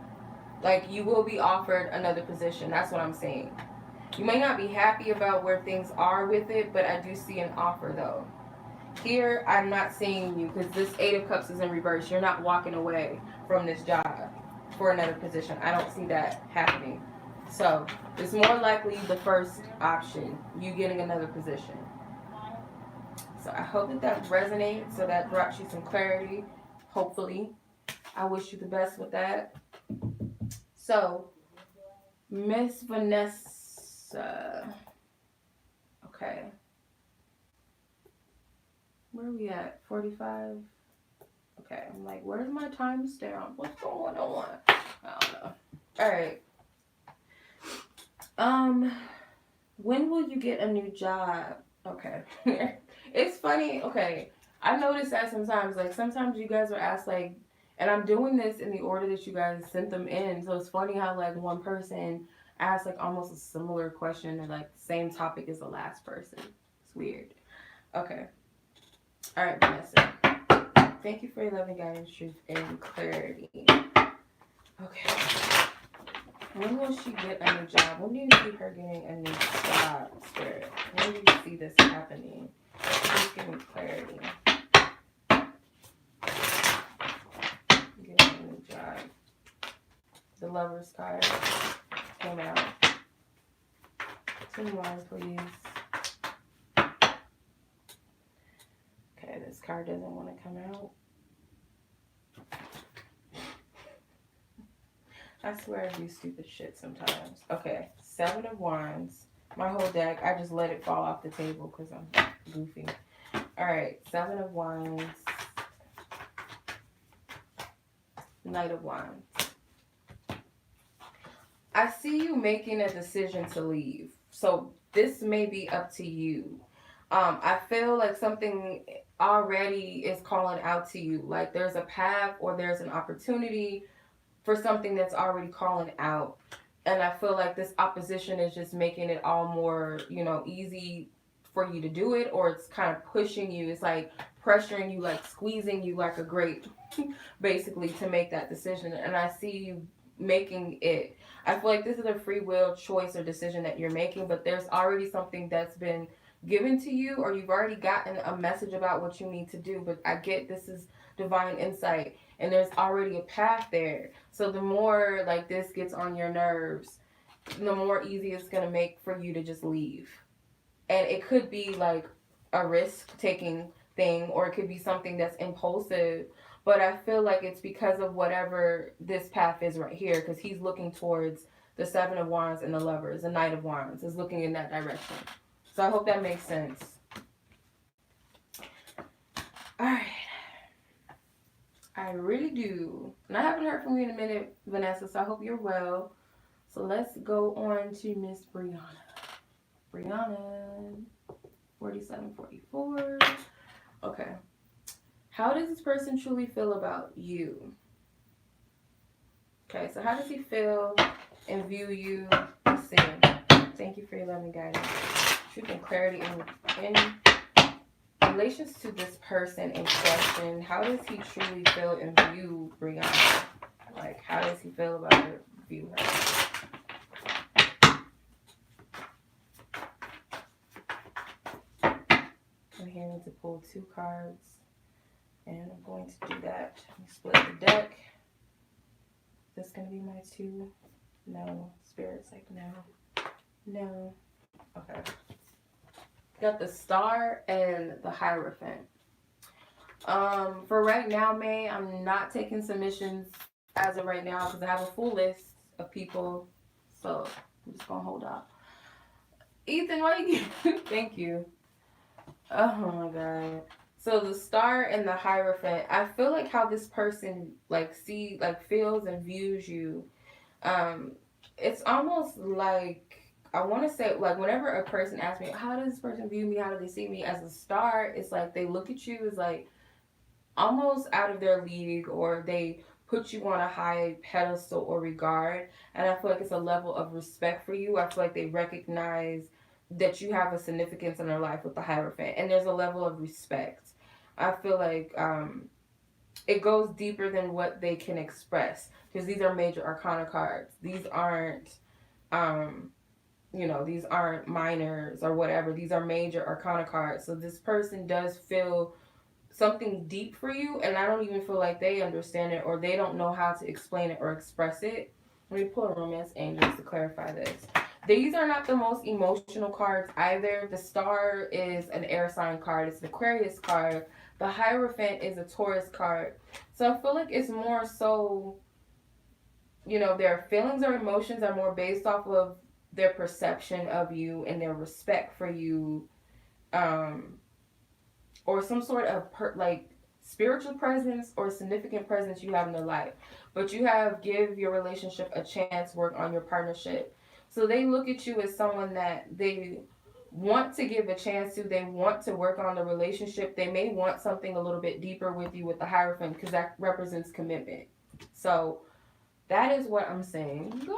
Like, you will be offered another position. That's what I'm saying. You may not be happy about where things are with it, but I do see an offer, though. Here, I'm not seeing you, because this Eight of Cups is in reverse. You're not walking away from this job for another position. I don't see that happening. So, it's more likely the first option, you getting another position. So, I hope that that resonates, so that brought you some clarity, hopefully. I wish you the best with that. So, Miss Vanessa, Okay. Where are we at? 45? Okay. I'm like, where's my timestamp? What's going on? I don't know. Alright. When will you get a new job? Okay. It's funny. Okay. I noticed that sometimes you guys are asked, like, and I'm doing this in the order that you guys sent them in. So it's funny how, like, one person asked, like, almost a similar question or, like, the same topic as the last person. It's weird. Okay. All right, Vanessa. Thank you for your loving guidance, truth, and clarity. Okay. When will she get a new job? When do you see her getting a new job, Spirit? When do you see this happening? Please give me clarity. Getting a new job. The Lover's card came out. 2 more, please. Okay, this card doesn't want to come out. I swear I do stupid shit sometimes. Okay, 7 of Wands. My whole deck, I just let it fall off the table because I'm goofy. Alright, 7 of Wands. Knight of Wands. I see you making a decision to leave. So this may be up to you. I feel like something already is calling out to you. Like there's a path or there's an opportunity for something that's already calling out. And I feel like this opposition is just making it all more, easy for you to do it, or it's kind of pushing you. It's like pressuring you, like squeezing you like a grape, basically, to make that decision. And I see you making it. I feel like this is a free will choice or decision that you're making, but there's already something that's been given to you, or you've already gotten a message about what you need to do. But I get this is divine insight, and there's already a path there. So the more like this gets on your nerves, the more easy it's going to make for you to just leave. And it could be like a risk taking thing, or it could be something that's impulsive, but I feel like it's because of whatever this path is right here, because he's looking towards the 7 of Wands and the Lovers. The Knight of Wands is looking in that direction. So I hope that makes sense. Alright. I really do. And I haven't heard from you in a minute, Vanessa, so I hope you're well. So let's go on to Miss Brianna. Brianna, 4744. Okay. How does this person truly feel about you? Okay, so how does he feel and view you? Let's see. Thank you for your loving guidance. Truth and clarity in relations to this person in question. How does he truly feel and view Brianna? Like, how does he feel about her, view her? I'm here to pull 2 cards, and I'm going to do that. Let me split the deck. Is this going to be my 2? No. Spirit's like, no. No. Okay. Got the Star and the Hierophant. For right now, May, I'm not taking submissions as of right now because I have a full list of people. So I'm just going to hold up. Ethan, why you thank you. Oh my god. So the Star and the Hierophant, I feel like how this person feels and views you. It's almost like, I want to say, like, whenever a person asks me, how does this person view me? How do they see me as a Star? It's like they look at you as like almost out of their league, or they put you on a high pedestal or regard. And I feel like it's a level of respect for you. I feel like they recognize that you have a significance in their life with the Hierophant, and there's a level of respect. I feel like it goes deeper than what they can express, because these are major arcana cards. These aren't these aren't minors or whatever. These are major arcana cards. So this person does feel something deep for you, and I don't even feel like they understand it, or they don't know how to explain it or express it. Let me pull a Romance Angels to clarify this. These are not the most emotional cards either. The Star is an air sign card. It's an Aquarius card. The Hierophant is a Taurus card. So I feel like it's more so, their feelings or emotions are more based off of their perception of you and their respect for you, or some sort of like spiritual presence or significant presence you have in their life. But you have give your relationship a chance, work on your partnership. So they look at you as someone that they want to give a chance to. They want to work on the relationship. They may want something a little bit deeper with you with the Hierophant, because that represents commitment. So that is what I'm saying.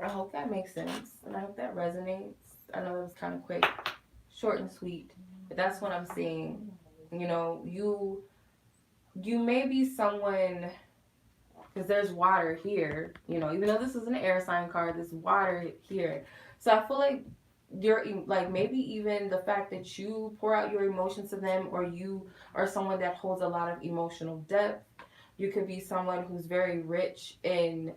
I hope that makes sense, and I hope that resonates. I know it was kind of quick, short and sweet, but that's what I'm seeing. You know, you may be someone, because there's water here. You know, even though this is an air sign card, there's water here. So I feel like you're like, maybe even the fact that you pour out your emotions to them, or you are someone that holds a lot of emotional depth. You could be someone who's very rich in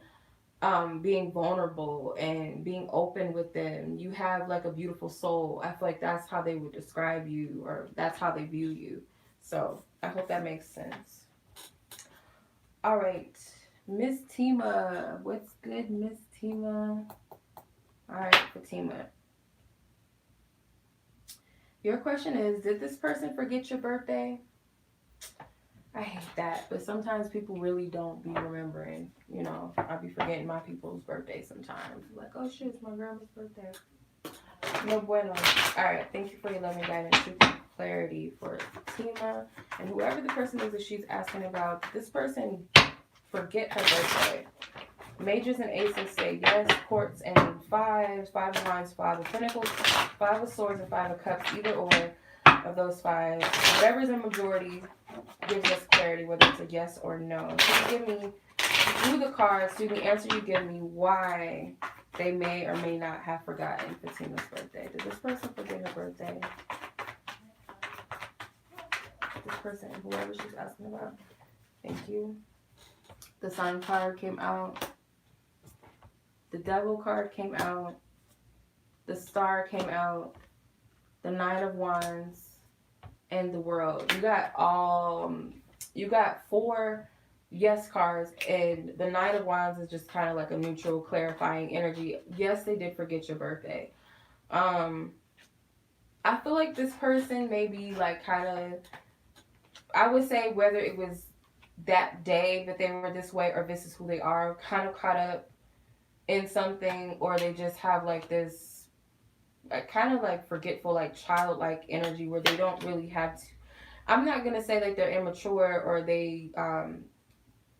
being vulnerable and being open with them. You have like a beautiful soul. I feel like that's how they would describe you, or that's how they view you. So I hope that makes sense. All right, Miss Tima, what's good, Miss Tima? All right, for Tima, your question is, did this person forget your birthday? I hate that, but sometimes people really don't be remembering. You know, I be forgetting my people's birthday sometimes. Like, oh shit, it's my grandma's birthday. No bueno. All right, thank you for your loving guidance, truth, and clarity for Tima. And whoever the person is that she's asking about, this person forget her birthday. Majors and aces say yes. Courts and fives. Five of wands, five of pentacles, five of swords, and five of cups. Either or of those five. Whatever's in majority gives us clarity, whether it's a yes or no. So you give me through the cards, through the answer you give me, why they may or may not have forgotten Fatima's birthday. Did this person forget her birthday? This person, whoever she's asking about. Thank you. The Sun card came out. The Devil card came out. The Star came out. The Nine of Wands. And the World. You got four yes cards, and the Knight of Wands is just kind of like a neutral, clarifying energy. Yes, they did forget your birthday. I feel like this person may be like kind of, I would say whether it was that day that they were this way, or this is who they are, kind of caught up in something, or they just have like this kind of like forgetful, like childlike energy where they don't really have to. I'm not gonna say like they're immature or they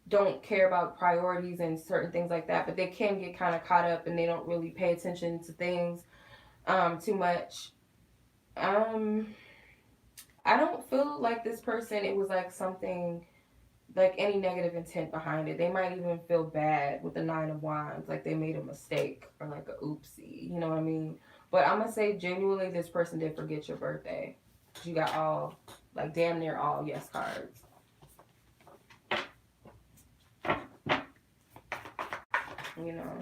don't care about priorities and certain things like that, but they can get kind of caught up and they don't really pay attention to things too much. I don't feel like this person, it was like something, like any negative intent behind it. They might even feel bad with the Nine of Wands, like they made a mistake or like a oopsie, you know what I mean? But I'm gonna say genuinely this person did forget your birthday. You got all, like damn near all yes cards. You know.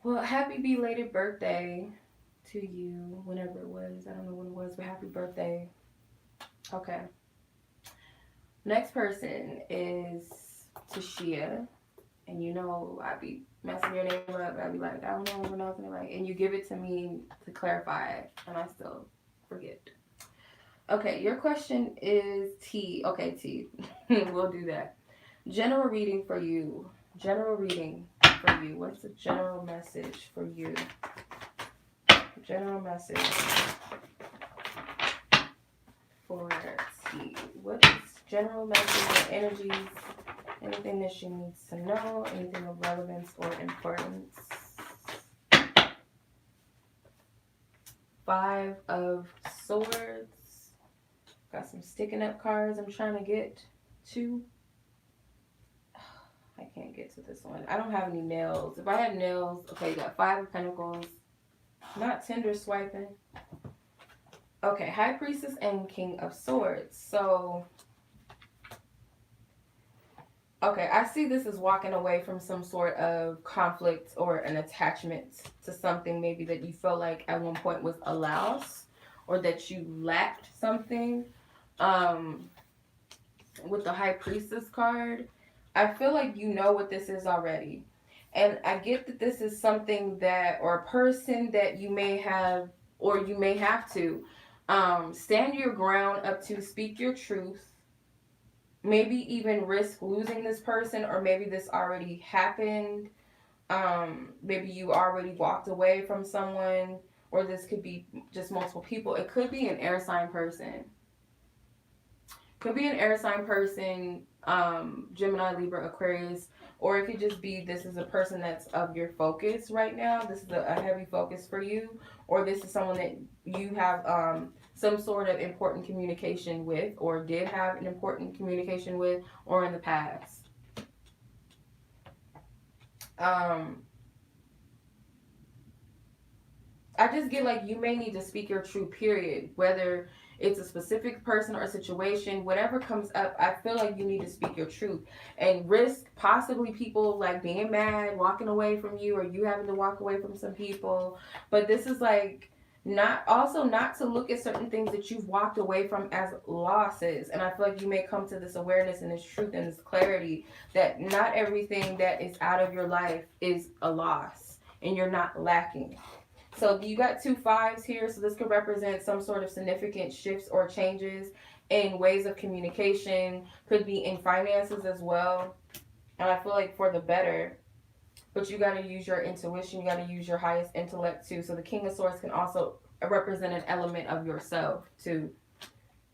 Well, happy belated birthday to you, whenever it was. I don't know when it was, but happy birthday. Okay. Next person is Teeashia. And you know, I be messing your name up. I be like, I don't know what else. And like, and you give it to me to clarify it, and I still forget. Okay, your question is T. Okay, T. We'll do that. General reading for you. General reading for you. What's the general message for you? General message for T. What is general message or energies? Anything that she needs to know? Anything of relevance or importance? Five of Swords. Got some sticking up cards I'm trying to get to. I can't get to this one. I don't have any nails. If I had nails, okay, you got Five of Pentacles. Not Tinder swiping. Okay, High Priestess and King of Swords. So, okay, I see this as walking away from some sort of conflict or an attachment to something maybe that you felt like at one point was a loss, or that you lacked something. With the High Priestess card, I feel like you know what this is already. And I get that this is something that, or a person that you may have, or you may have to stand your ground up to, speak your truth, maybe even risk losing this person, or maybe this already happened. Maybe you already walked away from someone, or this could be just multiple people. It could be an air sign person. Could be an air sign person, Gemini, Libra, Aquarius, or it could just be this is a person that's of your focus right now. This is a heavy focus for you, or this is someone that you have some sort of important communication with, or did have an important communication with, or in the past. Um, I just get like you may need to speak your truth, period. Whether it's a specific person or a situation, whatever comes up, I feel like you need to speak your truth and risk possibly people like being mad, walking away from you, or you having to walk away from some people. But this is like not to look at certain things that you've walked away from as losses. And I feel like you may come to this awareness and this truth and this clarity that not everything that is out of your life is a loss and you're not lacking. So you got 2 5s here, so this could represent some sort of significant shifts or changes in ways of communication, could be in finances as well. And I feel like for the better, but you got to use your intuition, you got to use your highest intellect too. So the King of Swords can also represent an element of yourself too.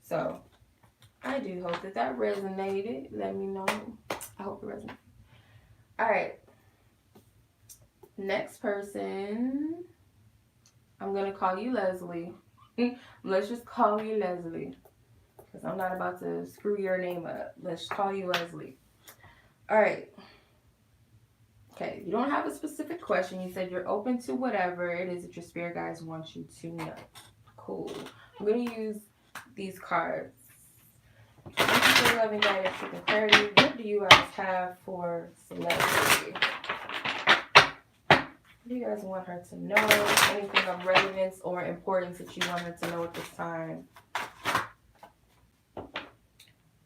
So I do hope that that resonated. Let me know. I hope it resonated. All right. Next person. I'm going to call you Leslie. Let's just call you Leslie. Because I'm not about to screw your name up. Let's call you Leslie. All right. Okay. You don't have a specific question. You said you're open to whatever it is that your spirit guides want you to know. Cool. I'm going to use these cards. Thank you for loving guidance, truth, and clarity. What do you guys have for Leslie? What do you guys want her to know? Anything of relevance or importance that you want her to know at this time?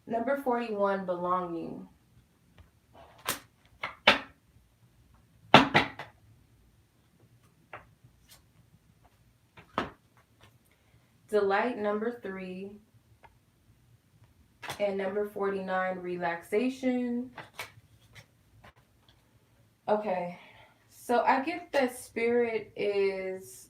Number 41, belonging. Delight, number 3. And number 49, relaxation. Okay. So I get that spirit is,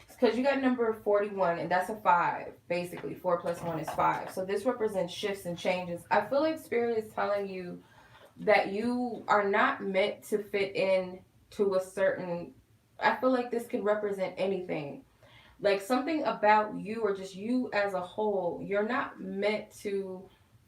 because you got number 41, and that's a 5, basically. 4 plus 1 is 5. So this represents shifts and changes. I feel like spirit is telling you that you are not meant to fit in to a certain, I feel like this could represent anything. Like something about you or just you as a whole, you're not meant to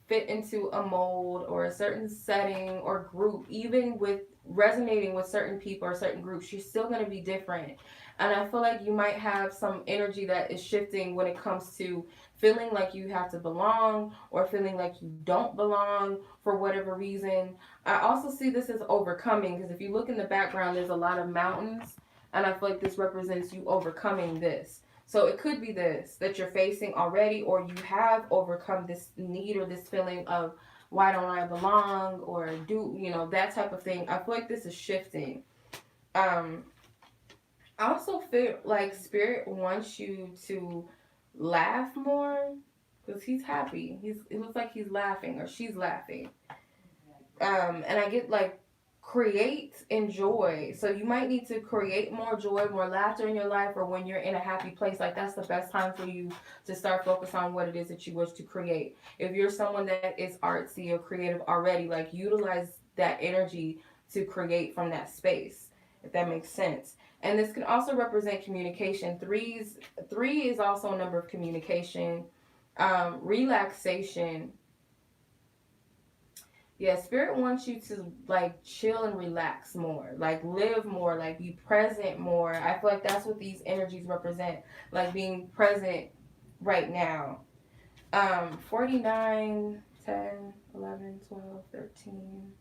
fit into a mold or a certain setting or group. Even with resonating with certain people or certain groups, you're still going to be different. And I feel like you might have some energy that is shifting when it comes to feeling like you have to belong or feeling like you don't belong for whatever reason. I also see this as overcoming, because if you look in the background, there's a lot of mountains. And I feel like this represents you overcoming this. So it could be this that you're facing already, or you have overcome this need or this feeling of why don't I belong, or do, that type of thing. I feel like this is shifting. I also feel like spirit wants you to laugh more, because he's happy. It looks like he's laughing or she's laughing. And I get like create and joy. So you might need to create more joy, more laughter in your life, or when you're in a happy place, like that's the best time for you to start focus on what it is that you wish to create. If you're someone that is artsy or creative already, like utilize that energy to create from that space, if that makes sense. And this can also represent communication. Three is also a number of communication. Relaxation. Yeah, spirit wants you to like chill and relax more, like live more, like be present more. I feel like that's what these energies represent, like being present right now. 49, 10, 11, 12, 13.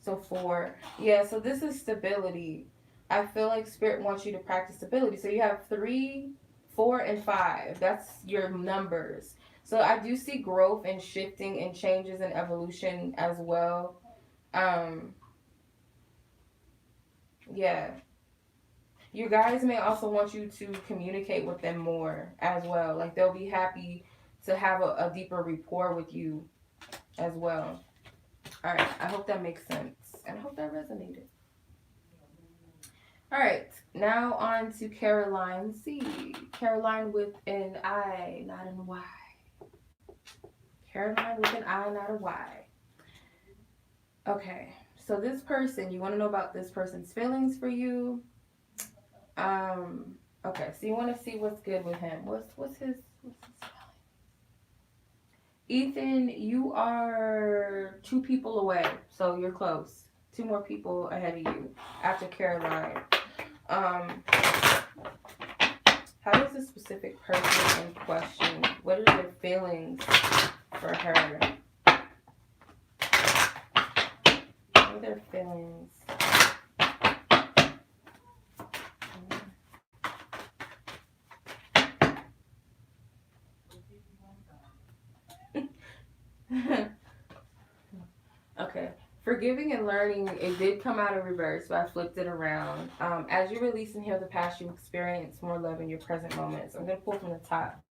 So 4. Yeah, so this is stability. I feel like spirit wants you to practice stability. So you have 3, 4, and 5. That's your numbers. So I do see growth and shifting and changes and evolution as well. Um, yeah. You guys may also want you to communicate with them more as well. Like they'll be happy to have a deeper rapport with you as well. All right. I hope that makes sense. And I hope that resonated. All right. Now on to Carolyne C. Carolyne with an I, not an Y. Carolyne with an I, not a Y. Okay. So this person, you want to know about this person's feelings for you? Um. Okay. So you want to see what's good with him. What's his Ethan, you are two people away, so you're close. Two more people ahead of you after Carolyne. How does this specific person in question? What are their feelings for her? What are their feelings? Okay. Forgiving and learning, it did come out of reverse, but I flipped it around. As you release and heal the past, you experience more love in your present moments. I'm going to pull from the top.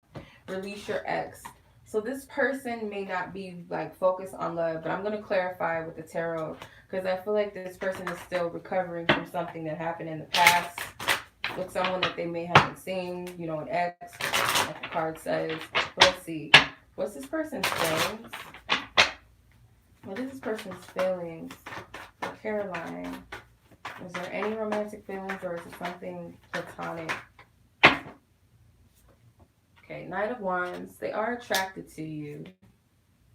Release your ex. So this person may not be like focused on love, but I'm going to clarify with the tarot because I feel like this person is still recovering from something that happened in the past with someone that they may haven't seen, you know, an ex, like the card says. But let's see. What's this person's feelings? What is this person's feelings for Carolyne? Is there any romantic feelings or is it something platonic? Okay, Knight of Wands. They are attracted to you.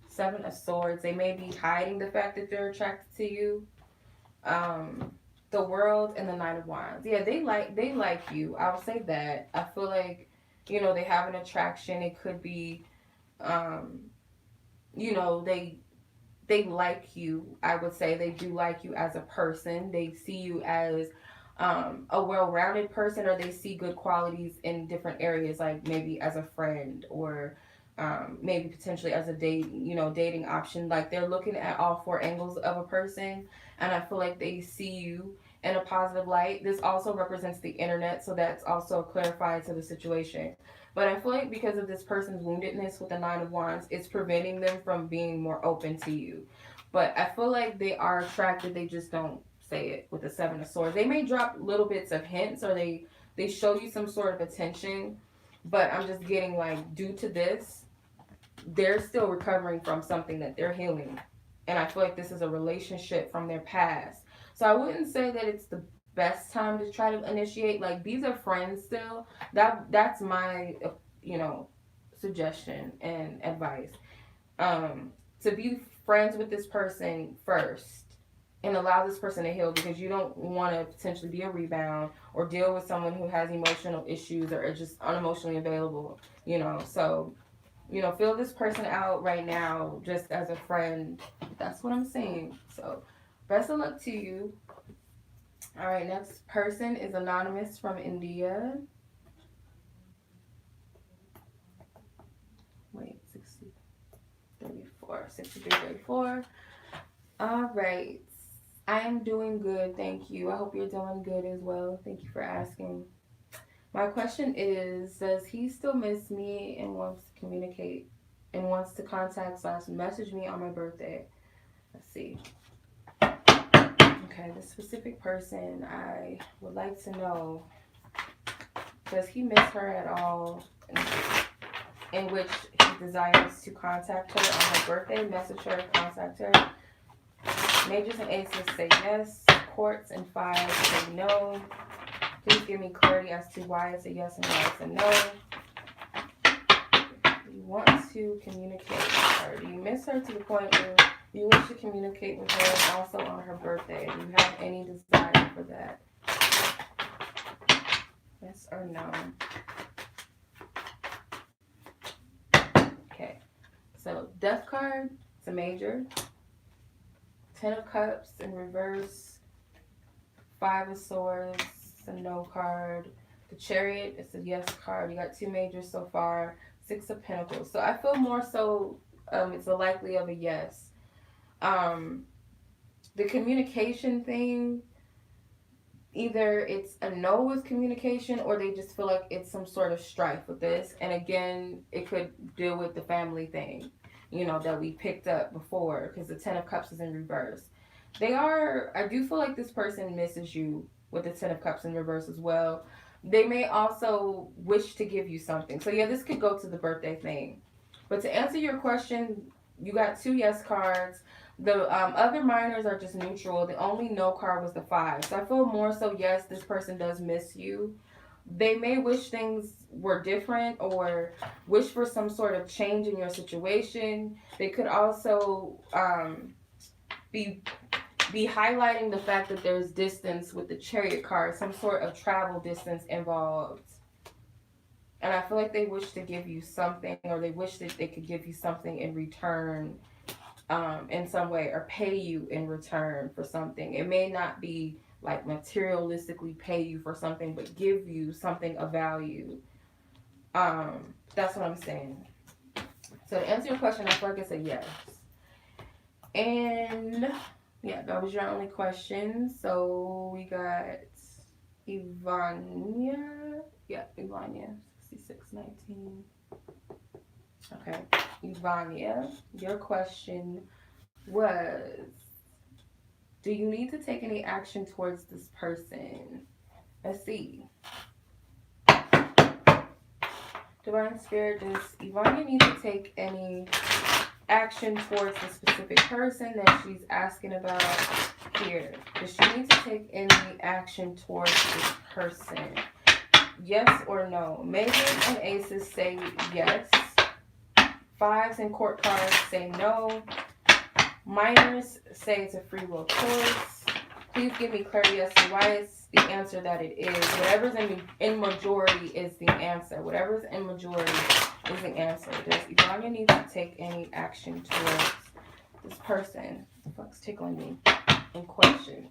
Seven of Swords. They may be hiding the fact that they're attracted to you. The World and the Knight of Wands. Yeah, they like you. I would say that. I feel like, you know, they have an attraction. It could be, you know, they like you. I would say they do like you as a person. They see you as a well-rounded person, or they see good qualities in different areas, like maybe as a friend or maybe potentially as a dating option. Like they're looking at all four angles of a person, and I feel like they see you in a positive light. This also represents the internet, so that's also clarified to the situation. But I feel like because of this person's woundedness with the Nine of Wands, it's preventing them from being more open to you. But I feel like they are attracted, they just don't say it with the Seven of Swords. They may drop little bits of hints or they show you some sort of attention, but I'm just getting like, due to this, they're still recovering from something that they're healing. And I feel like this is a relationship from their past. So I wouldn't say that it's the best time to try to initiate. Like these are friends still. That's my suggestion and advice. To be friends with this person first and allow this person to heal, because you don't want to potentially be a rebound or deal with someone who has emotional issues or are just unemotionally available, So, feel this person out right now just as a friend. That's what I'm saying. So, best of luck to you. All right, next person is Anonymous from India. Wait, 6334. All right. I am doing good, thank you. I hope you're doing good as well. Thank you for asking. My question is, does he still miss me and wants to communicate and wants to contact / message me on my birthday? Let's see. Okay, this specific person, I would like to know, does he miss her at all? In which he desires to contact her on her birthday, message her, contact her. Majors and aces say yes. Courts and fives say no. Please give me clarity as to why it's a yes and why it's a no. You want to communicate with her. Do you miss her to the point where you wish to communicate with her also on her birthday? Do you have any desire for that? Yes or no? Okay. So, Death card, it's a major. 10 of Cups in reverse. 5 of Swords, it's a no card. The Chariot, it's a yes card. You got 2 majors so far. Six of Pentacles. So I feel more so it's a likely of a yes. The communication thing, either it's a no with communication or they just feel like it's some sort of strife with this. And again, it could deal with the family thing, you know, that we picked up before because the Ten of Cups is in reverse. I do feel like this person misses you with the Ten of Cups in reverse as well. They may also wish to give you something. So yeah, this could go to the birthday thing. But to answer your question, you got two yes cards. The other minors are just neutral. The only no card was the five. So I feel more so, yes, this person does miss you. They may wish things were different or wish for some sort of change in your situation. They could also be highlighting the fact that there's distance with the Chariot card, some sort of travel distance involved. And I feel like they wish to give you something, or they wish that they could give you something in return, in some way, or pay you in return for something. It may not be like materialistically pay you for something, but give you something of value. That's what I'm saying. So to answer your question, I feel like it's a yes. And yeah, that was your only question. So we got Ivanna. Yeah, Ivanna. 6619. Okay. Ivanna, your question was, do you need to take any action towards this person? Let's see. Divine Spirit, does Ivanna need to take any action towards the specific person that she's asking about here? Does she need to take any action towards this person? Yes or no? Majors and aces say yes. Fives and court cards say no. Minors say it's a free will choice. Please give me clarity as to why it's the answer that it is. Whatever's in majority is the answer. Whatever's in majority is the answer. Does Ivanna need to take any action towards this person? The fuck's tickling me in question?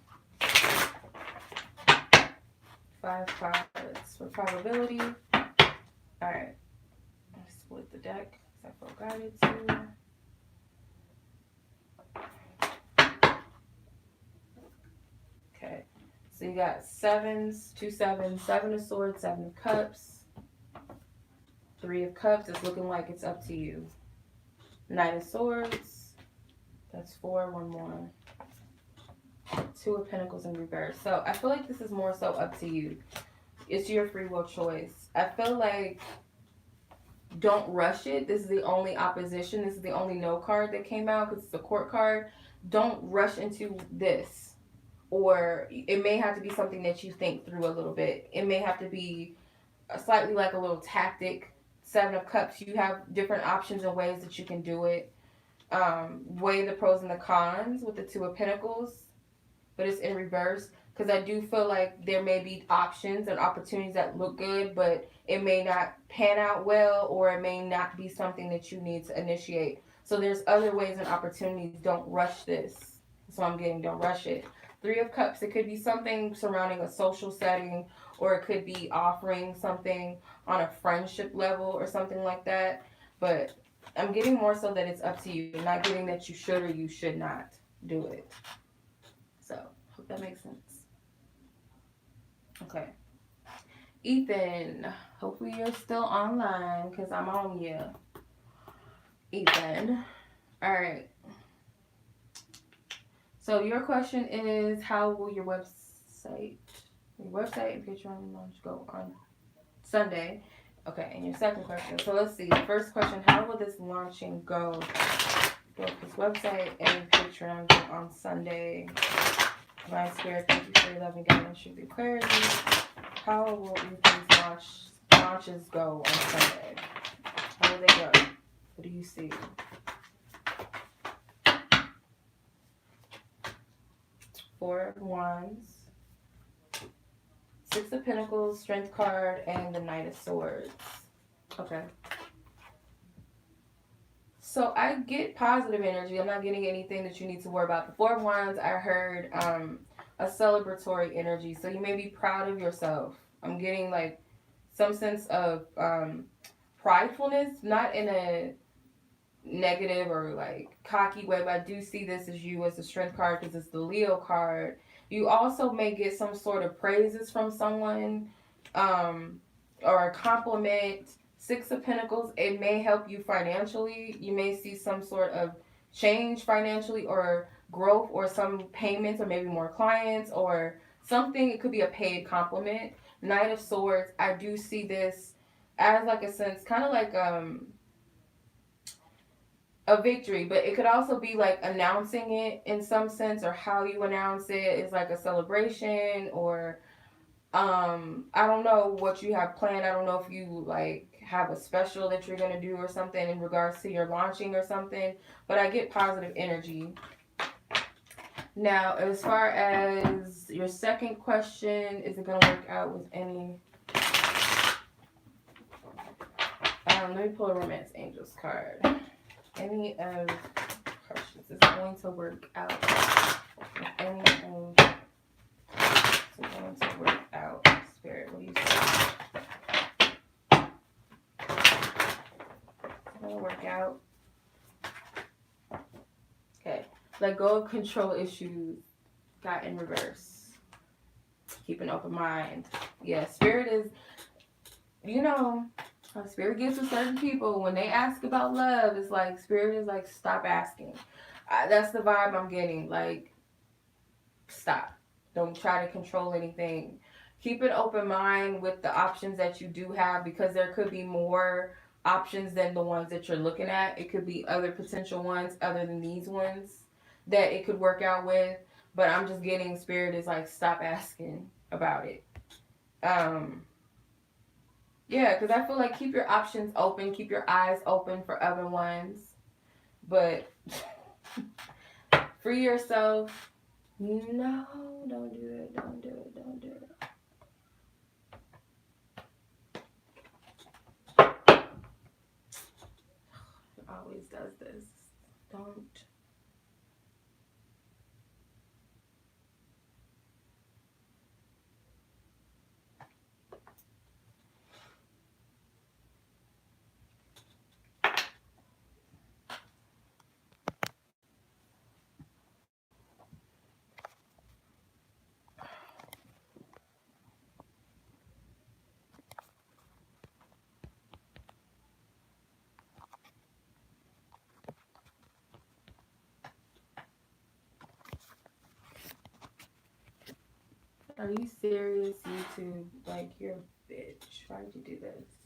5 cards for probability. Alright. Let's split the deck because I feel guided to. Okay. So you got sevens, 2 sevens, 7 of swords, 7 of cups, 3 of cups. It's looking like it's up to you. Knight of swords. That's 4, 1 more. 2 of pentacles in reverse. So I feel like this is more so up to you. It's your free will choice. I feel like don't rush it. This is the only opposition. This is the only no card that came out because it's a court card. Don't rush into this. Or it may have to be something that you think through a little bit. It may have to be slightly like a little tactic. 7 of cups. You have different options and ways that you can do it. Weigh the pros and the cons with the 2 of pentacles. But it's in reverse. Because I do feel like there may be options and opportunities that look good, but it may not pan out well, or it may not be something that you need to initiate. So there's other ways and opportunities. Don't rush this. So I'm getting, don't rush it. 3 of cups. It could be something surrounding a social setting, or it could be offering something on a friendship level or something like that. But I'm getting more so that it's up to you. I'm not getting that you should or you should not do it. So hope that makes sense. Okay. Ethan, hopefully you're still online because I'm on you. Ethan. All right. So your question is, how will your website and Patreon launch go on Sunday? Okay, and your second question. So let's see. First question, how will this launching go? Both this website and Patreon go on Sunday. Divine Spirit, thank you for your loving guidance, truth, and clarity. How will these launches go on Sunday? How will they go? What do you see? 4 of Wands, 6 of Pentacles, Strength card, and the Knight of Swords. Okay. So I get positive energy. I'm not getting anything that you need to worry about. The 4 of Wands, I heard a celebratory energy. So you may be proud of yourself. I'm getting like some sense of pridefulness, not in a negative or like cocky way, but I do see this as you as a strength card because it's the Leo card. You also may get some sort of praises from someone, or a compliment. Six of Pentacles, it may help you financially. You may see some sort of change financially or growth or some payments or maybe more clients or something. It could be a paid compliment. Knight of Swords, I do see this as like a sense, kind of like a victory, but it could also be like announcing it in some sense, or how you announce it is like a celebration, or I don't know what you have planned. I don't know if you like have a special that you're going to do or something in regards to your launching or something, but I get positive energy. Now, as far as your second question, is it going to work out with any let me pull a Romance Angels card. Any of questions is going to work out with any of it's going to work out. Spirit, what do you say? It's going to work out. Okay. Let go of control issues. Got in reverse. Keep an open mind. Yeah, Spirit is, you know, Spirit gets with certain people. When they ask about love, it's like Spirit is like, stop asking. That's the vibe I'm getting. Like, stop. Don't try to control anything. Keep an open mind with the options that you do have, because there could be more options than the ones that you're looking at. It could be other potential ones other than these ones that it could work out with. But I'm just getting Spirit is like, stop asking about it. Yeah, because I feel like keep your options open, keep your eyes open for other ones, but free yourself. No, don't do it, don't do it, don't do it. It always does this. Don't. Are you serious, YouTube? Like, you're a bitch. Why did you do this?